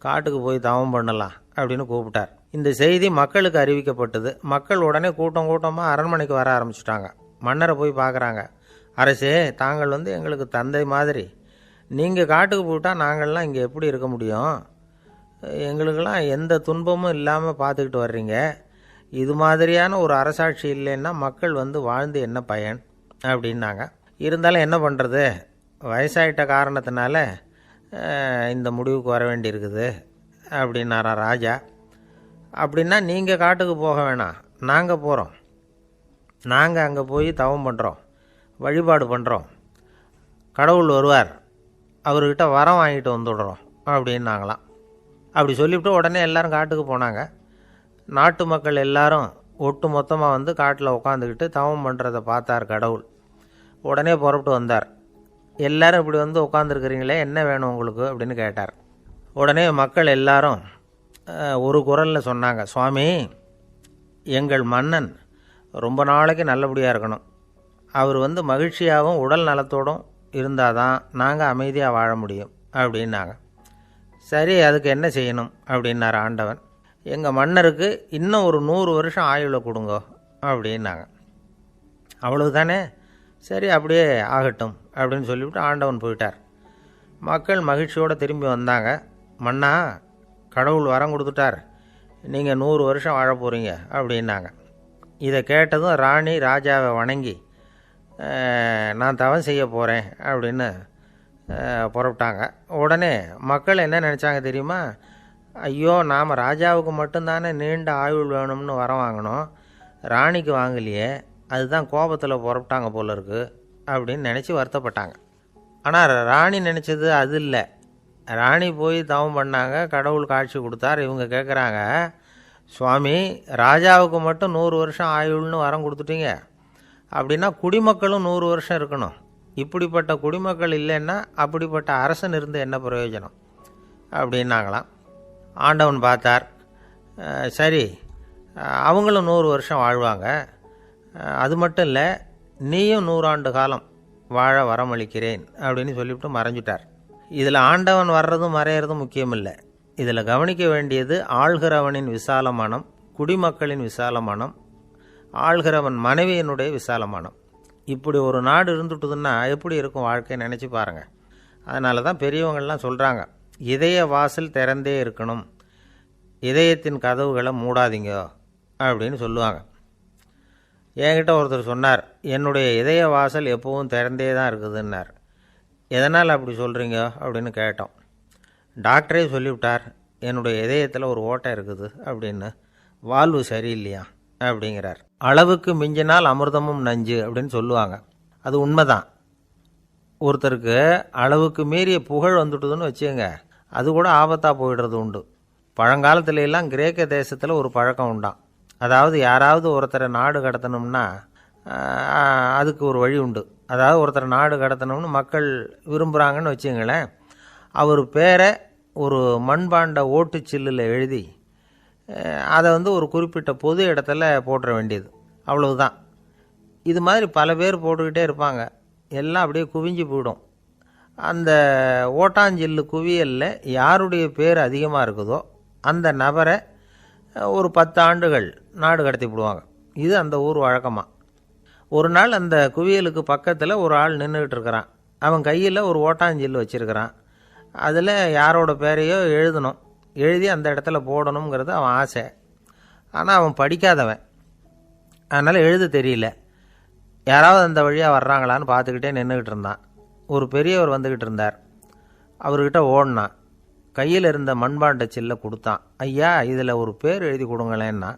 Speaker 1: காட்டுக்கு போய் தவம் பண்ணலாம் அப்படின்னு கூப்பிட்டார். இந்த செய்தி மக்களுக்கு அறிவிக்கப்பட்டது. மக்கள் உடனே கூட்டம் கூட்டமாக அரண்மனைக்கு வர ஆரம்பிச்சிட்டாங்க. மன்னரை போய் பார்க்குறாங்க. அரசே, தாங்கள் எங்களுக்கு தந்தை மாதிரி. நீங்கள் காட்டுக்கு போயிட்டால் நாங்கள்லாம் இங்கே எப்படி இருக்க முடியும்? எங்களுக்கெல்லாம் எந்த துன்பமும் இல்லாமல் பார்த்துக்கிட்டு வர்றீங்க. இது மாதிரியான ஒரு அரசாட்சி இல்லைன்னா மக்கள் வாழ்ந்து என்ன பயன் அப்படின்னாங்க. இருந்தாலும் என்ன பண்ணுறது, வயசாயிட்ட காரணத்தினால இந்த முடிவுக்கு வர வேண்டியிருக்குது அப்படின்னாரா ராஜா. அப்படின்னா நீங்கள் காட்டுக்கு போக வேணாம், நாங்கள் போகிறோம். நாங்கள் அங்கே போய் தவம் பண்ணுறோம், வழிபாடு பண்ணுறோம். கடவுள் வருவார், அவர்கிட்ட வரம் வாங்கிட்டு வந்துடுறோம் அப்படின்னாங்களாம். அப்படி சொல்லிவிட்டு உடனே எல்லோரும் காட்டுக்கு போனாங்க. நாட்டு மக்கள் எல்லாரும் ஒட்டு மொத்தமாக காட்டில் உட்காந்துக்கிட்டு தவம் பண்ணுறதை பார்த்தார் கடவுள். உடனே புறப்பட்டு வந்தார். எல்லோரும் இப்படி உட்காந்துருக்கிறீங்களே, என்ன வேணும் உங்களுக்கு அப்படின்னு கேட்டார். உடனே மக்கள் எல்லாரும் ஒரு குரலில் சொன்னாங்க, சுவாமி, எங்கள் மன்னன் ரொம்ப நாளைக்கு நல்லபடியாக இருக்கணும். அவர் மகிழ்ச்சியாகவும் உடல் நலத்தோடும் இருந்தால் தான் நாங்கள் அமைதியாக வாழ முடியும் அப்படின்னாங்க. சரி, அதுக்கு என்ன செய்யணும் அப்படின்னார் ஆண்டவன். எங்கள் மன்னருக்கு இன்னும் ஒரு 100 வருஷம் ஆயுளை கொடுங்க அப்படின்னாங்க. அவ்வளவு தானே, சரி அப்படியே ஆகட்டும் அப்படின்னு சொல்லிவிட்டு ஆண்டவன் போயிட்டார். மக்கள் மகிழ்ச்சியோடு திரும்பி வந்தாங்க. மன்னா, கடவுள் வரம் கொடுத்துட்டார், நீங்கள் 100 வருஷம் வாழ போகிறீங்க அப்படின்னாங்க. இதை கேட்டதும் ராணி ராஜாவை வணங்கி, நான் தவம் செய்ய போகிறேன் அப்படின்னு புறப்பட்டாங்க. உடனே மக்கள் என்ன நினச்சாங்க தெரியுமா? ஐயோ, நாம் ராஜாவுக்கு மட்டும்தானே நீண்ட ஆயுள் வேணும்னு வரம் வாங்கினோம், ராணிக்கு வாங்கலையே, அதுதான் கோபத்தில் புறப்பட்டாங்க போல இருக்குது அப்படின்னு நினச்சி வருத்தப்பட்டாங்க. ஆனால் ராணி நினச்சது அது இல்லை. ராணி போய் தவம் பண்ணாங்க, கடவுள் காட்சி கொடுத்தார். இவங்க கேட்குறாங்க, சுவாமி, ராஜாவுக்கு மட்டும் 100 வருஷம் ஆயுள்னு வரம் கொடுத்துட்டீங்க, அப்படின்னா குடிமக்களும் 100 வருஷம் இருக்கணும். இப்படிப்பட்ட குடிமக்கள் இல்லைன்னா அப்படிப்பட்ட அரசன் இருந்து என்ன பிரயோஜனம் அப்படின்னாங்களாம். ஆண்டவன் பார்த்தார், சரி அவங்களும் 100 வருஷம் வாழ்வாங்க, அது மட்டும் இல்லை, நீயும் 100 ஆண்டு காலம் வாழ வரமளிக்கிறேன் அப்படின்னு சொல்லிவிட்டு மறைஞ்சிட்டார். இதில் ஆண்டவன் வர்றதும் மறையிறதும் முக்கியம் இல்லை. இதில் கவனிக்க வேண்டியது ஆள்கிறவனின் விசால மனம், குடிமக்களின் விசால மனம், ஆள்கிறவன் மனைவியினுடைய விசால மனம். இப்படி ஒரு நாடு இருந்துட்டுதுன்னா எப்படி இருக்கும் வாழ்க்கை நினச்சி பாருங்கள். அதனால தான் பெரியவங்கள்லாம் சொல்கிறாங்க, இதய வாசல் திறந்தே இருக்கணும், இதயத்தின் கதவுகளை மூடாதீங்க அப்படின்னு சொல்லுவாங்க. என்கிட்ட ஒருத்தர் சொன்னார், என்னுடைய இதய வாசல் எப்பவும் திறந்தே தான் இருக்குதுன்னார். எதனால் அப்படி சொல்கிறீங்க அப்படின்னு கேட்டோம். டாக்டரே சொல்லிவிட்டார், என்னுடைய இதயத்தில் ஒரு ஓட்டை இருக்குது அப்படின்னு, வால்வு சரியில்லையா அப்படிங்கிறார். அளவுக்கு மிஞ்சினால் அமிர்தமும் நஞ்சு அப்படின்னு சொல்லுவாங்க. அது உண்மைதான். ஒருத்தருக்கு அளவுக்கு மீறிய புகழ் வந்துட்டுதுன்னு வச்சுக்கோங்க, அது கூட ஆபத்தாக போயிடுறது உண்டு. பழங்காலத்துல எல்லாம் கிரேக்க தேசத்தில் ஒரு பழக்கம் உண்டாம். அதாவது யாராவது ஒருத்தரை நாடு கடத்தணும்னா அதுக்கு ஒரு வழி உண்டு. அதாவது ஒருத்தரை நாடு கடத்தணும்னு மக்கள் விரும்புகிறாங்கன்னு வச்சுங்களேன், அவர் பேரை ஒரு மண்பாண்ட ஓட்டுச்சில்லில் எழுதி அதை ஒரு குறிப்பிட்ட பொது இடத்துல போட்டுற வேண்டியது, அவ்வளவுதான். இது மாதிரி பல பேர் போட்டுக்கிட்டே இருப்பாங்க, எல்லாம் அப்படியே குவிஞ்சு போயிடும். அந்த ஓட்டாஞ்சில்லு குவியலில் யாருடைய பேர் அதிகமாக இருக்குதோ அந்த நபரை ஒரு 10 ஆண்டுகள் நாடு கடத்தி விடுவாங்க. இது அந்த ஊர் வழக்கமாக. ஒரு நாள் அந்த குவியலுக்கு பக்கத்தில் ஒரு ஆள் நின்றுக்கிட்டு இருக்கிறான். அவன் கையில் ஒரு ஓட்டாஞ்சில் வச்சுருக்கிறான். அதில் யாரோட பேரையோ எழுதணும், எழுதி அந்த இடத்துல போடணுங்கிறது அவன் ஆசை. ஆனால் அவன் படிக்காதவன், அதனால் எழுத தெரியல. யாராவது அந்த வழியாக வர்றாங்களான்னு பார்த்துக்கிட்டே நின்றுக்கிட்டு இருந்தான். ஒரு பெரியவர் வந்துக்கிட்டு இருந்தார். அவர்கிட்ட ஓடினான். கையில் இருந்த மண்பாண்ட சில்லை கொடுத்தான். ஐயா, இதில் ஒரு பேர் எழுதி கொடுங்களேன்னா.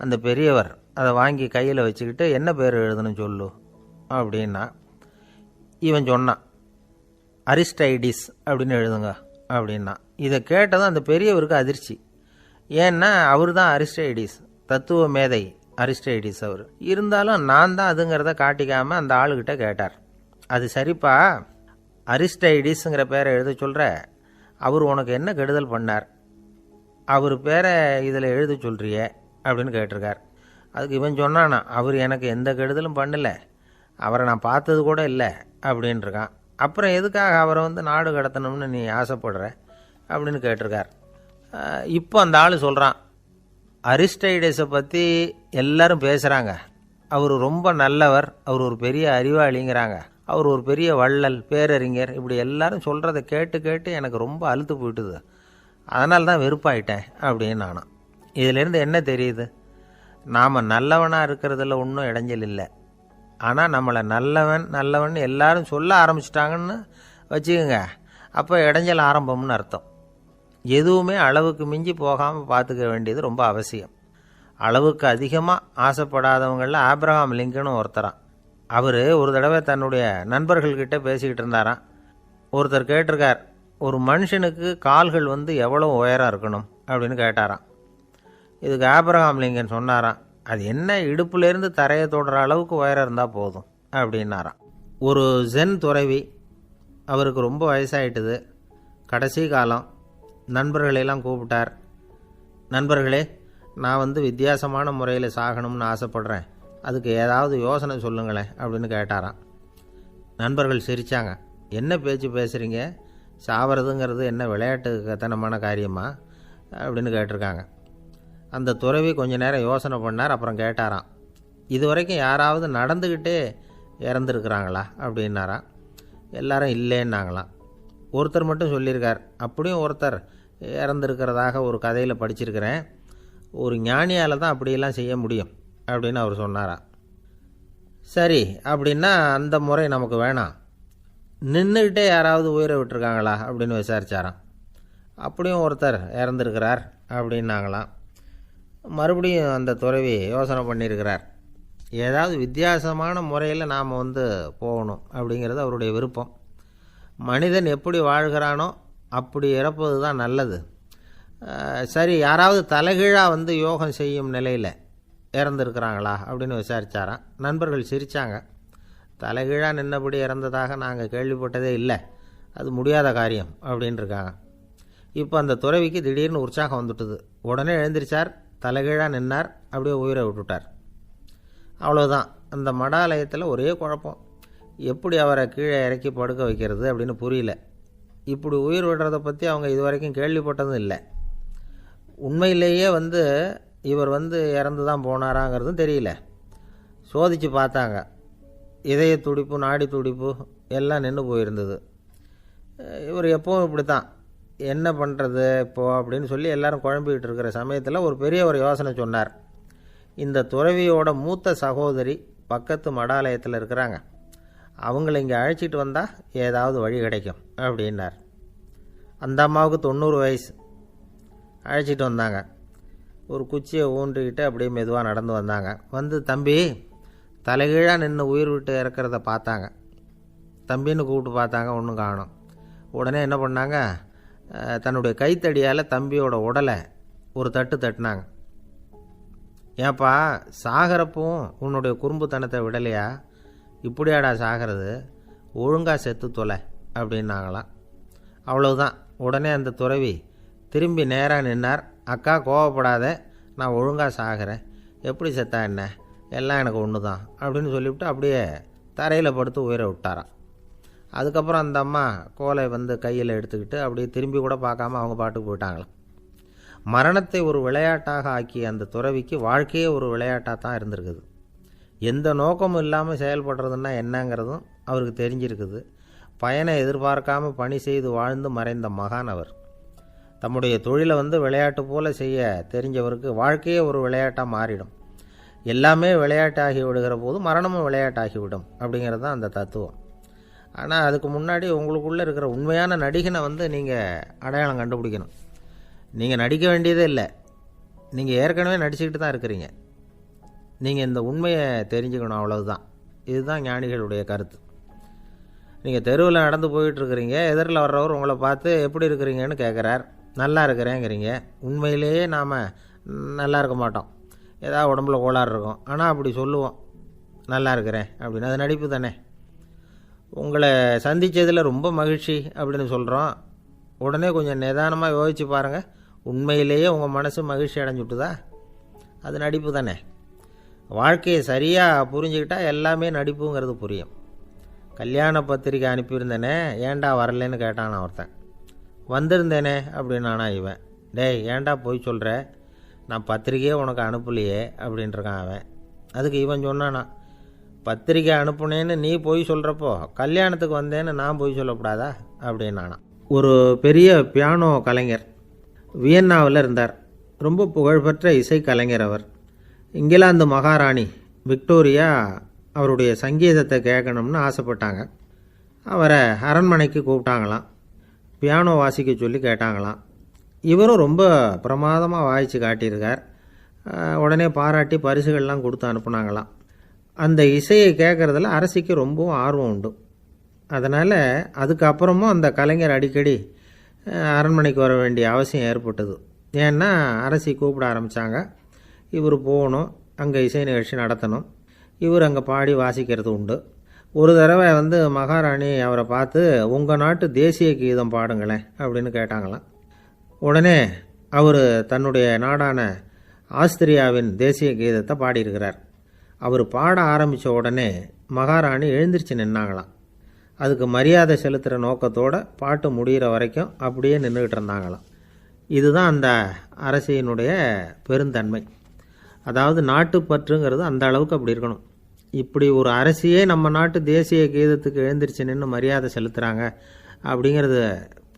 Speaker 1: அந்த பெரியவர் அதை வாங்கி கையில் வச்சுக்கிட்டு, என்ன பேர் எழுதணும் சொல்லு அப்படின்னா. இவன் சொன்னான், அரிஸ்டைடிஸ் அப்படின்னு எழுதுங்க அப்படின்னா. இதை கேட்டதும் அந்த பெரியவருக்கு அதிர்ச்சி. ஏன்னா அவர் தான் அரிஸ்டைடிஸ், தத்துவ மேதை அரிஸ்டைடிஸ் அவர். இருந்தாலும் நான் தான் அதுங்கிறத காட்டிக்காமல் அந்த ஆளுகிட்ட கேட்டார். அது சரிப்பா, அரிஸ்டைடிஸுங்கிற பேரை எழுத சொல்கிற, அவர் உனக்கு என்ன கெடுதல் பண்ணார்? அவர் பேரை இதில் எழுத சொல்கிறியே அப்படின்னு கேட்டிருக்கார். அதுக்கு இவன் சொன்னானா, அவர் எனக்கு எந்த கெடுதலும் பண்ணலை, அவரை நான் பார்த்தது கூட இல்லை அப்படின்ட்டுருக்கான். அப்புறம் எதுக்காக அவரை நாடு கடத்தணும்னு நீ ஆசைப்படுற அப்படின்னு கேட்டிருக்கார். இப்போ அந்த ஆள் சொல்கிறான், அரிஸ்டைடஸை பற்றி எல்லாரும் பேசுகிறாங்க, அவர் ரொம்ப நல்லவர், அவர் ஒரு பெரிய அறிவாளிங்கிறாங்க, அவர் ஒரு பெரிய வள்ளல், பேரறிஞர், இப்படி எல்லாரும் சொல்கிறத கேட்டு கேட்டு எனக்கு ரொம்ப அலுத்து போயிட்டுது, அதனால தான் வெறுப்பாயிட்டேன் அப்படின்னு நானும். இதிலேருந்து என்ன தெரியுது? நாம் நல்லவனாக இருக்கிறதுல ஒன்றும் இடைஞ்சல் இல்லை. ஆனால் நம்மளை நல்லவன் நல்லவன் எல்லாரும் சொல்ல ஆரம்பிச்சிட்டாங்கன்னு வச்சுக்கோங்க, அப்போ இடைஞ்சல் ஆரம்பம்னு அர்த்தம். எதுவுமே அளவுக்கு மிஞ்சி போகாமல் பார்த்துக்க வேண்டியது ரொம்ப அவசியம். அளவுக்கு அதிகமாக ஆசைப்படாதவங்களில் ஆப்ரஹாம் லிங்கனும் ஒருத்தரான். அவர் ஒரு தடவை தன்னுடைய நண்பர்கள்கிட்ட பேசிக்கிட்டு இருந்தாராம். ஒருத்தர் கேட்டிருக்கார், ஒரு மனுஷனுக்கு கால்கள் எவ்வளோ உயரம் இருக்கணும் அப்படின்னு கேட்டாராம். இதுக்கு ஆப்ரஹாம் லிங்கன் சொன்னாராம், அது என்ன, இடுப்புலேருந்து தரையை தொடுற அளவுக்கு உயரம் இருந்தால் போதும் அப்படின்னாராம். ஒரு ஜென் துறவி, அவருக்கு ரொம்ப வயசாயிட்டுது, கடைசி காலம். நண்பர்களெல்லாம் கூப்பிட்டார். நண்பர்களே, நான் வித்தியாசமான முறையில் சாகணும்னு ஆசைப்படுறேன், அதுக்கு ஏதாவது யோசனை சொல்லுங்களேன் அப்படின்னு கேட்டாராம். நண்பர்கள் சிரித்தாங்க. என்ன பேச்சு பேசுகிறீங்க, சாவறதுங்கிறது என்ன விளையாட்டு கத்தனமான காரியமா அப்படின்னு கேட்டிருக்காங்க. அந்த துறவி கொஞ்ச நேரம் யோசனை பண்ணார். அப்புறம் கேட்டாராம், இது வரைக்கும் யாராவது நடந்துக்கிட்டே இறந்துருக்குறாங்களா அப்படின்னாராம். எல்லாரும் இல்லைன்னாங்களாம். ஒருத்தர் மட்டும் சொல்லியிருக்கார், அப்படியும் ஒருத்தர் இறந்துருக்கிறதாக ஒரு கதையில் படிச்சிருக்கிறேன், ஒரு ஞானியால் தான் அப்படியெல்லாம் செய்ய முடியும் அப்படின்னு அவர் சொன்னாராம். சரி, அப்படின்னா அந்த முறை நமக்கு வேணாம், நின்றுக்கிட்டே யாராவது உயிரை விட்டுருக்காங்களா அப்படின்னு விசாரித்தாராம். அப்படியும் ஒருத்தர் இறந்துருக்கிறார் அப்படின்னாங்களாம். மறுபடியும் அந்த துறவி யோசனை பண்ணியிருக்கிறார், ஏதாவது வித்தியாசமான முறையில் நாம் போகணும் அப்படிங்கிறது அவருடைய விருப்பம். மனிதன் எப்படி வாழ்கிறானோ அப்படி இறப்பது தான் நல்லது. சரி, யாராவது தலைகீழாக யோகம் செய்யும் நிலையில் இறந்துருக்கிறாங்களா அப்படின்னு விசாரித்தாராம். நண்பர்கள் சிரித்தாங்க. தலைகீழாக நின்னபடி இறந்ததாக நாங்கள் கேள்விப்பட்டதே இல்லை, அது முடியாத காரியம் அப்படின்ட்டுருக்காங்க. இப்போ அந்த துறவிக்கு திடீர்னு உற்சாகம் வந்துட்டுது. உடனே எழுந்திரிச்சார், தலைகீழாக நின்னார், அப்படியே உயிரை விட்டுட்டார். அவ்வளோதான். அந்த மடாலயத்தில் ஒரே குழப்பம், எப்படி அவரை கீழே இறக்கி படுக்க வைக்கிறது அப்படின்னு புரியல. இப்படி உயிர் விடுறதை பற்றி அவங்க இதுவரைக்கும் கேள்விப்பட்டதும் இல்லை. உண்மையிலேயே இவர் இறந்து தான் போனாராங்கிறதும் தெரியல. சோதித்து பார்த்தாங்க, இதய துடிப்பு, நாடி துடிப்பு எல்லாம் நின்று போயிருந்தது. இவர் எப்பவும் இப்படி தான், என்ன பண்ணுறது இப்போது அப்படின்னு சொல்லி எல்லாரும் குழம்பிக்கிட்டு இருக்கிற சமயத்தில் ஒரு பெரிய ஒரு யோசனை சொன்னார். இந்த துறவியோட மூத்த சகோதரி பக்கத்து மடாலயத்தில் இருக்கிறாங்க, அவங்கள இங்கே அழைச்சிட்டு வந்தால் ஏதாவது வழி கிடைக்கும் அப்படின்னார். அந்த அம்மாவுக்கு 90 வயசு. அழைச்சிட்டு வந்தாங்க. ஒரு குச்சியை ஊன்றிக்கிட்டு அப்படியே மெதுவாக நடந்து வந்தாங்க. தம்பி, தலைகீழாக நின்று உயிர் விட்டு இறக்கிறத பார்த்தாங்க. தம்பின்னு கூப்பிட்டு பார்த்தாங்க, ஒன்றும் காணும். உடனே என்ன பண்ணாங்க, தன்னுடைய கைத்தடியால் தம்பியோட உடலை ஒரு தட்டு தட்டினாங்க. ஏப்பா, சாகிறப்பவும் உன்னுடைய குறும்புத்தனத்தை விடலையா, இப்படியாடா சாகிறது, ஒழுங்காக செத்து தொலை அப்படின்னாங்களாம். அவ்வளவுதான். உடனே அந்த துறவி திரும்பி நேராக நின்னார். அக்கா, கோவப்படாத, நான் ஒழுங்காக சாகிறேன், எப்படி செத்தா என்ன, எல்லாம் எனக்கு ஒன்று தான் அப்படின்னு சொல்லிவிட்டு அப்படியே தரையில் படுத்து உயிரை விட்டாராம். அதுக்கப்புறம் அந்த அம்மா கோலை கையில் எடுத்துக்கிட்டு அப்படியே திரும்பி கூட பார்க்காம அவங்க பாட்டுக்கு போயிட்டாங்களாம். மரணத்தை ஒரு விளையாட்டாக ஆக்கிய அந்த துறவிக்கு வாழ்க்கையே ஒரு விளையாட்டாக தான் இருந்திருக்குது. எந்த நோக்கமும் இல்லாமல் செயல்படுறதுன்னா என்னங்கிறதும் அவருக்கு தெரிஞ்சிருக்குது. பயனை எதிர்பார்க்காம பணி செய்து வாழ்ந்து மறைந்த மகான் அவர். தம்முடைய தொழிலை விளையாட்டு போல செய்ய தெரிஞ்சவருக்கு வாழ்க்கையே ஒரு விளையாட்டாக மாறிடும். எல்லாமே விளையாட்டாகி விடுகிற போது மரணமும் விளையாட்டாகிவிடும் அப்படிங்கிறது தான் அந்த தத்துவம். ஆனால் அதுக்கு முன்னாடி உங்களுக்குள்ளே இருக்கிற உண்மையான நடிகனை நீங்கள் அடையாளம் கண்டுபிடிக்கணும். நீங்கள் நடிக்க வேண்டியதே இல்லை, நீங்கள் ஏற்கனவே நடிச்சுக்கிட்டு தான் இருக்கிறீங்க. நீங்கள் இந்த உண்மையை தெரிஞ்சுக்கணும், அவ்வளவுதான். இதுதான் ஞானிகளுடைய கருத்து. நீங்கள் தெருவில் நடந்து போயிட்டுருக்கிறீங்க, எதிரில் வர்றவர் உங்களை பார்த்து எப்படி இருக்கிறீங்கன்னு கேட்குறார். நல்லா இருக்கிறேங்கிறீங்க. உண்மையிலேயே நாம் நல்லா இருக்க மாட்டோம், ஏதாவது உடம்புல கோளாறு இருக்கும். ஆனால் அப்படி சொல்லுவோம், நல்லா இருக்கிறேன் அப்படின்னு. அது நடிப்பு தானே. உங்களை சந்தித்ததில் ரொம்ப மகிழ்ச்சி அப்படின்னு சொல்கிறோம். உடனே கொஞ்சம் நிதானமாக யோசித்து பாருங்கள், உண்மையிலேயே உங்கள் மனசு மகிழ்ச்சி அடைஞ்சுட்டுதா? அது நடிப்பு தானே. வாழ்க்கையை சரியாக புரிஞ்சுக்கிட்டால் எல்லாமே நடிப்புங்கிறது புரியும். கல்யாண பத்திரிக்கை அனுப்பியிருந்தேனே, ஏன்டா வரலன்னு கேட்டான் ஒருத்தன். வந்திருந்தேனே அப்படின்னானா இவன். டேய், ஏன்டா போய் சொல்கிற, நான் பத்திரிக்கையே உனக்கு அனுப்பலையே அப்படின்ட்டுருக்கான் அவன். அதுக்கு இவன் சொன்னானா, பத்திரிக்கை அனுப்புனேன்னு நீ போய் சொல்கிறப்போ கல்யாணத்துக்கு வந்தேன்னு நான் போய் சொல்லக்கூடாதா அப்படின்னானா. ஒரு பெரிய பியானோ கலைஞர் வியன்னாவில் இருந்தார். ரொம்ப புகழ்பெற்ற இசை கலைஞர் அவர். இங்கிலாந்து மகாராணி விக்டோரியா அவருடைய சங்கீதத்தை கேட்கணும்னு ஆசைப்பட்டாங்க. அவரை அரண்மனைக்கு கூப்பிட்டாங்களாம். பியானோ வாசிக்க சொல்லி கேட்டாங்களாம். இவரும் ரொம்ப பிரமாதமாக வாய்ச்சி காட்டியிருக்கார். உடனே பாராட்டி பரிசுகள்லாம் கொடுத்து அனுப்புனாங்களாம். அந்த இசையை கேட்குறதுல அரசிக்கு ரொம்பவும் ஆர்வம் உண்டு. அதனால் அதுக்கப்புறமும் அந்த கலைஞர் அடிக்கடி அரண்மனைக்கு வர வேண்டிய அவசியம் ஏற்பட்டது. ஏன்னா அரசி கூப்பிட ஆரம்பித்தாங்க. இவர் போகணும், அங்கே இசை நிகழ்ச்சி நடத்தணும். இவர் அங்கே பாடி வாசிக்கிறது உண்டு. ஒரு தடவை மகாராணி அவரை பார்த்து, உங்கள் நாட்டு தேசிய கீதம் பாடுங்களேன் அப்படின்னு கேட்டாங்களாம். உடனே அவர் தன்னுடைய நாடான ஆஸ்திரியாவின் தேசிய கீதத்தை பாடியிருக்கிறார். அவர் பாட ஆரம்பித்த உடனே மகாராணி எழுந்திரிச்சு நின்னாங்களாம். அதுக்கு மரியாதை செலுத்துகிற நோக்கத்தோடு பாட்டு முடிகிற வரைக்கும் அப்படியே நின்றுக்கிட்டு இருந்தாங்களாம். இதுதான் அந்த அரசியினுடைய பெருந்தன்மை. அதாவது நாட்டுப்பற்றுங்கிறது அந்த அளவுக்கு அப்படி இருக்கணும். இப்படி ஒரு அரசியே நம்ம நாட்டு தேசிய கீதத்துக்கு எழுந்திரிச்சு நின்று மரியாதை செலுத்துகிறாங்க அப்படிங்கிறத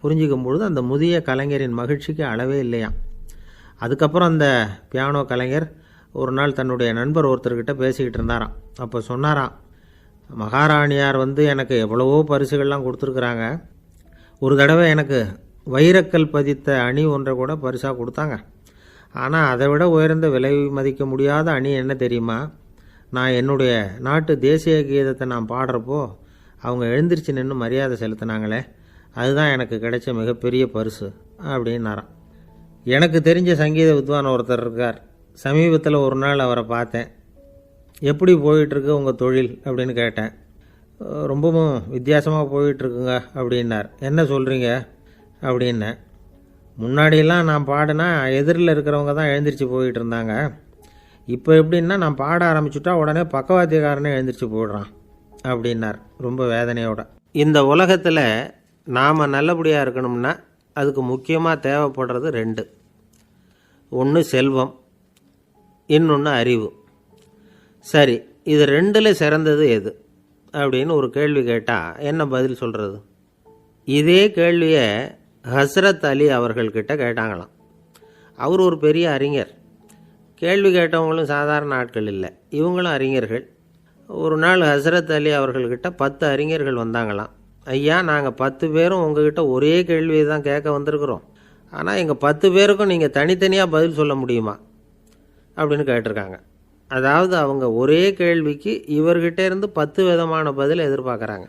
Speaker 1: புரிஞ்சிக்கும் பொழுது அந்த முதிய கலைஞரின் மகிழ்ச்சிக்கு அளவே இல்லையாம். அதுக்கப்புறம் அந்த பியானோ கலைஞர் ஒரு நாள் தன்னுடைய நண்பர் ஒருத்தர்கிட்ட பேசிக்கிட்டு இருந்தாராம். அப்போ சொன்னாராம், மகாராணியார் எனக்கு எவ்வளவோ பரிசுகள்லாம் கொடுத்துருக்குறாங்க. ஒரு தடவை எனக்கு வைரக்கல் பதித்த அணி ஒன்றை கூட பரிசாக கொடுத்தாங்க. ஆனால் அதை விட உயர்ந்த விலை மதிக்க முடியாத அணி என்ன தெரியுமா? நான் என்னுடைய நாட்டு தேசிய கீதத்தை நான் பாடுறப்போ அவங்க எழுந்திரிச்சு நின்று மரியாதை செலுத்தினாங்களே, அதுதான் எனக்கு கிடைச்ச மிகப்பெரிய பரிசு அப்படின்னாராம். எனக்கு தெரிஞ்ச சங்கீத வித்வான் ஒருத்தர் இருக்கார். சமீபத்தில் ஒரு நாள் அவரை பார்த்தேன். எப்படி போயிட்டுருக்கு உங்கள் தொழில் அப்படின்னு கேட்டேன். ரொம்பவும் வித்தியாசமாக போயிட்டுருக்குங்க அப்படின்னார். என்ன சொல்கிறீங்க அப்படின்னேன். முன்னாடியெல்லாம் நான் பாடினா எதிரில் இருக்கிறவங்க தான் எழுந்திரிச்சு போயிட்டு இருந்தாங்க. இப்போ எப்படின்னா நான் பாட ஆரம்பிச்சுட்டா உடனே பக்கவாத்தியக்காரனே எழுந்திரிச்சு போயிடுறான் அப்படின்னார் ரொம்ப வேதனையோட. இந்த உலகத்தில் நாம் நல்லபடியாக இருக்கணும்னா அதுக்கு முக்கியமாக தேவைப்படுறது ரெண்டு. ஒன்று செல்வம், இன்னொன்று அறிவு. சரி, இது ரெண்டில் சிறந்தது எது அப்படின்னு ஒரு கேள்வி கேட்டால் என்ன பதில் சொல்கிறது? இதே கேள்வியை ஹஸ்ரத் அலி அவர்கள்கிட்ட கேட்டாங்களாம். அவர் ஒரு பெரிய அறிஞர். கேள்வி கேட்டவங்களும் சாதாரண ஆட்கள் இல்லை, இவங்களும் அறிஞர்கள். ஒரு நாள் ஹஸ்ரத் அலி அவர்கள்கிட்ட 10 அறிஞர்கள் வந்தாங்களாம். ஐயா, நாங்கள் 10 பேரும் உங்ககிட்ட ஒரே கேள்வியை தான் கேட்க வந்திருக்கிறோம். ஆனால் எங்கள் 10 பேருக்கும் நீங்கள் தனித்தனியாக பதில் சொல்ல முடியுமா அப்படின்னு கேட்டிருக்காங்க. அதாவது அவங்க ஒரே கேள்விக்கு இவர்கிட்ட இருந்து 10 விதமான பதில் எதிர்பார்க்குறாங்க.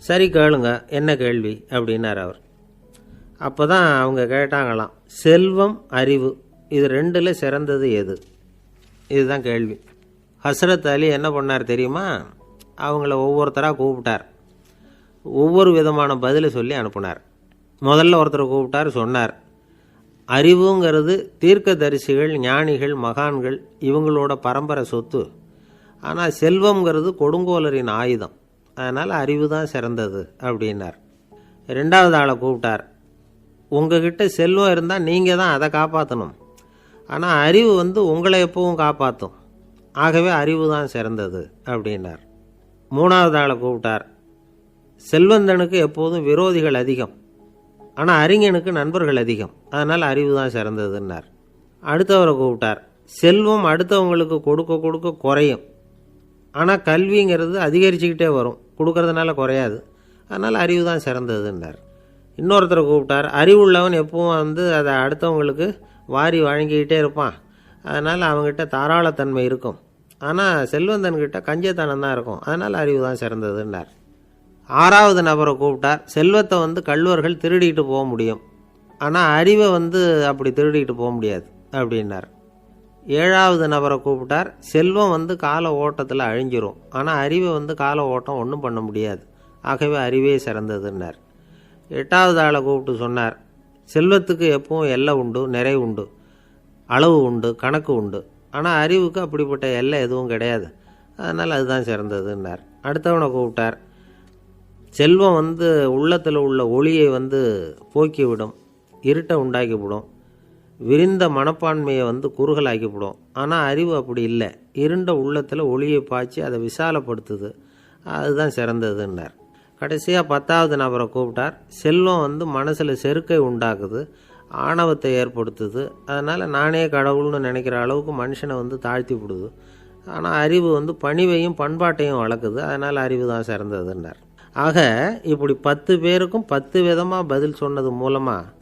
Speaker 1: சரி கேளுங்க, என்ன கேள்வி அப்படின்னார் அவர். அப்போ தான் அவங்க கேட்டாங்களாம், செல்வம் அறிவு இது ரெண்டில் சிறந்தது எது? இதுதான் கேள்வி. ஹஸ்ரத் அலி என்ன பண்ணார் தெரியுமா? அவங்கள ஒவ்வொருத்தராக கூப்பிட்டார். ஒவ்வொரு விதமான பதிலை சொல்லி அனுப்புனார். முதல்ல ஒருத்தரை கூப்பிட்டார், சொன்னார், அறிவுங்கிறது தீர்க்கதரிசிகள், ஞானிகள், மகான்கள் இவங்களோட பரம்பரை சொத்து. ஆனால் செல்வம்ங்கிறது கொடுங்கோலரின் ஆயுதம். அதனால் அறிவு தான் சிறந்தது அப்படின்னார். 2வது ஆளை கூப்பிட்டார். உங்ககிட்ட செல்வம் இருந்தால் நீங்கள் தான் அதை காப்பாற்றணும். ஆனால் அறிவு உங்களை எப்பவும் காப்பாற்றும். ஆகவே அறிவு தான் சிறந்தது அப்படின்னார். 3வது ஆளை கூப்பிட்டார். செல்வந்தனுக்கு எப்போதும் விரோதிகள் அதிகம், ஆனால் அறிஞனுக்கு நண்பர்கள் அதிகம், அதனால் அறிவு தான் சிறந்ததுன்னார். அடுத்தவரை கூப்பிட்டார். செல்வம் அடுத்தவங்களுக்கு கொடுக்க கொடுக்க குறையும், ஆனால் கல்விங்கிறது அதிகரிச்சுக்கிட்டே வரும், கொடுக்கறதுனால குறையாது, அதனால் அறிவு தான் சிறந்ததுன்னார். இன்னொருத்தரை கூப்பிட்டார். அறிவுள்ளவன் எப்பவும் அதை அடுத்தவங்களுக்கு வாரி வழங்கிக்கிட்டே இருப்பான், அதனால் அவங்ககிட்ட தாராளத்தன்மை இருக்கும், ஆனால் செல்வந்தன்கிட்ட கஞ்சத்தனம் தான் இருக்கும், அதனால் அறிவு தான் சிறந்ததுன்னார். ஆறாவது நபரை கூப்பிட்டார். செல்வத்தை கள்வர்கள் திருடிட்டு போக முடியும், ஆனால் அறிவை அப்படி திருடிட்டு போக முடியாது அப்படின்னார். ஏழாவது நபரை கூப்பிட்டார். செல்வம் கால ஓட்டத்தில் அழிஞ்சிரும், ஆனால் அறிவை கால ஓட்டம் ஒன்றும் பண்ண முடியாது, ஆகவே அறிவே சிறந்ததுன்னார். எட்டாவது ஆளை கூப்பிட்டு சொன்னார். செல்வத்துக்கு எப்பவும் எல்லை உண்டு, நிறை உண்டு, அளவு உண்டு, கணக்கு உண்டு, ஆனால் அறிவுக்கு அப்படிப்பட்ட எல்லை எதுவும் கிடையாது, அதனால் அதுதான் சிறந்ததுன்னார். அடுத்தவனை கூப்பிட்டார். செல்வம் உள்ளத்தில் உள்ள ஒளியை போக்கிவிடும், இருட்டை உண்டாக்கிவிடும், விரிந்த மனப்பான்மையை குறுகலாக்கிவிடும், ஆனால் அறிவு அப்படி இல்லை, இருண்ட உள்ளத்தில் ஒளியை பாய்ச்சி அதை விசாலப்படுத்துது, அதுதான் சிறந்ததுன்னார். கடைசியாக 10வது நபரை கூப்பிட்டார். செல்வம் மனசில் செருக்கை உண்டாக்குது, ஆணவத்தை ஏற்படுத்துது, அதனால் நானே கடவுள்னு நினைக்கிற அளவுக்கு மனுஷனை தாழ்த்தி விடுது, ஆனால் அறிவு பணிவையும் பண்பாட்டையும் வளர்க்குது, அதனால் அறிவு தான் சிறந்ததுன்னார். ஆக இப்படி 10 பேருக்கும் 10 விதமாக பதில் சொன்னது மூலமாக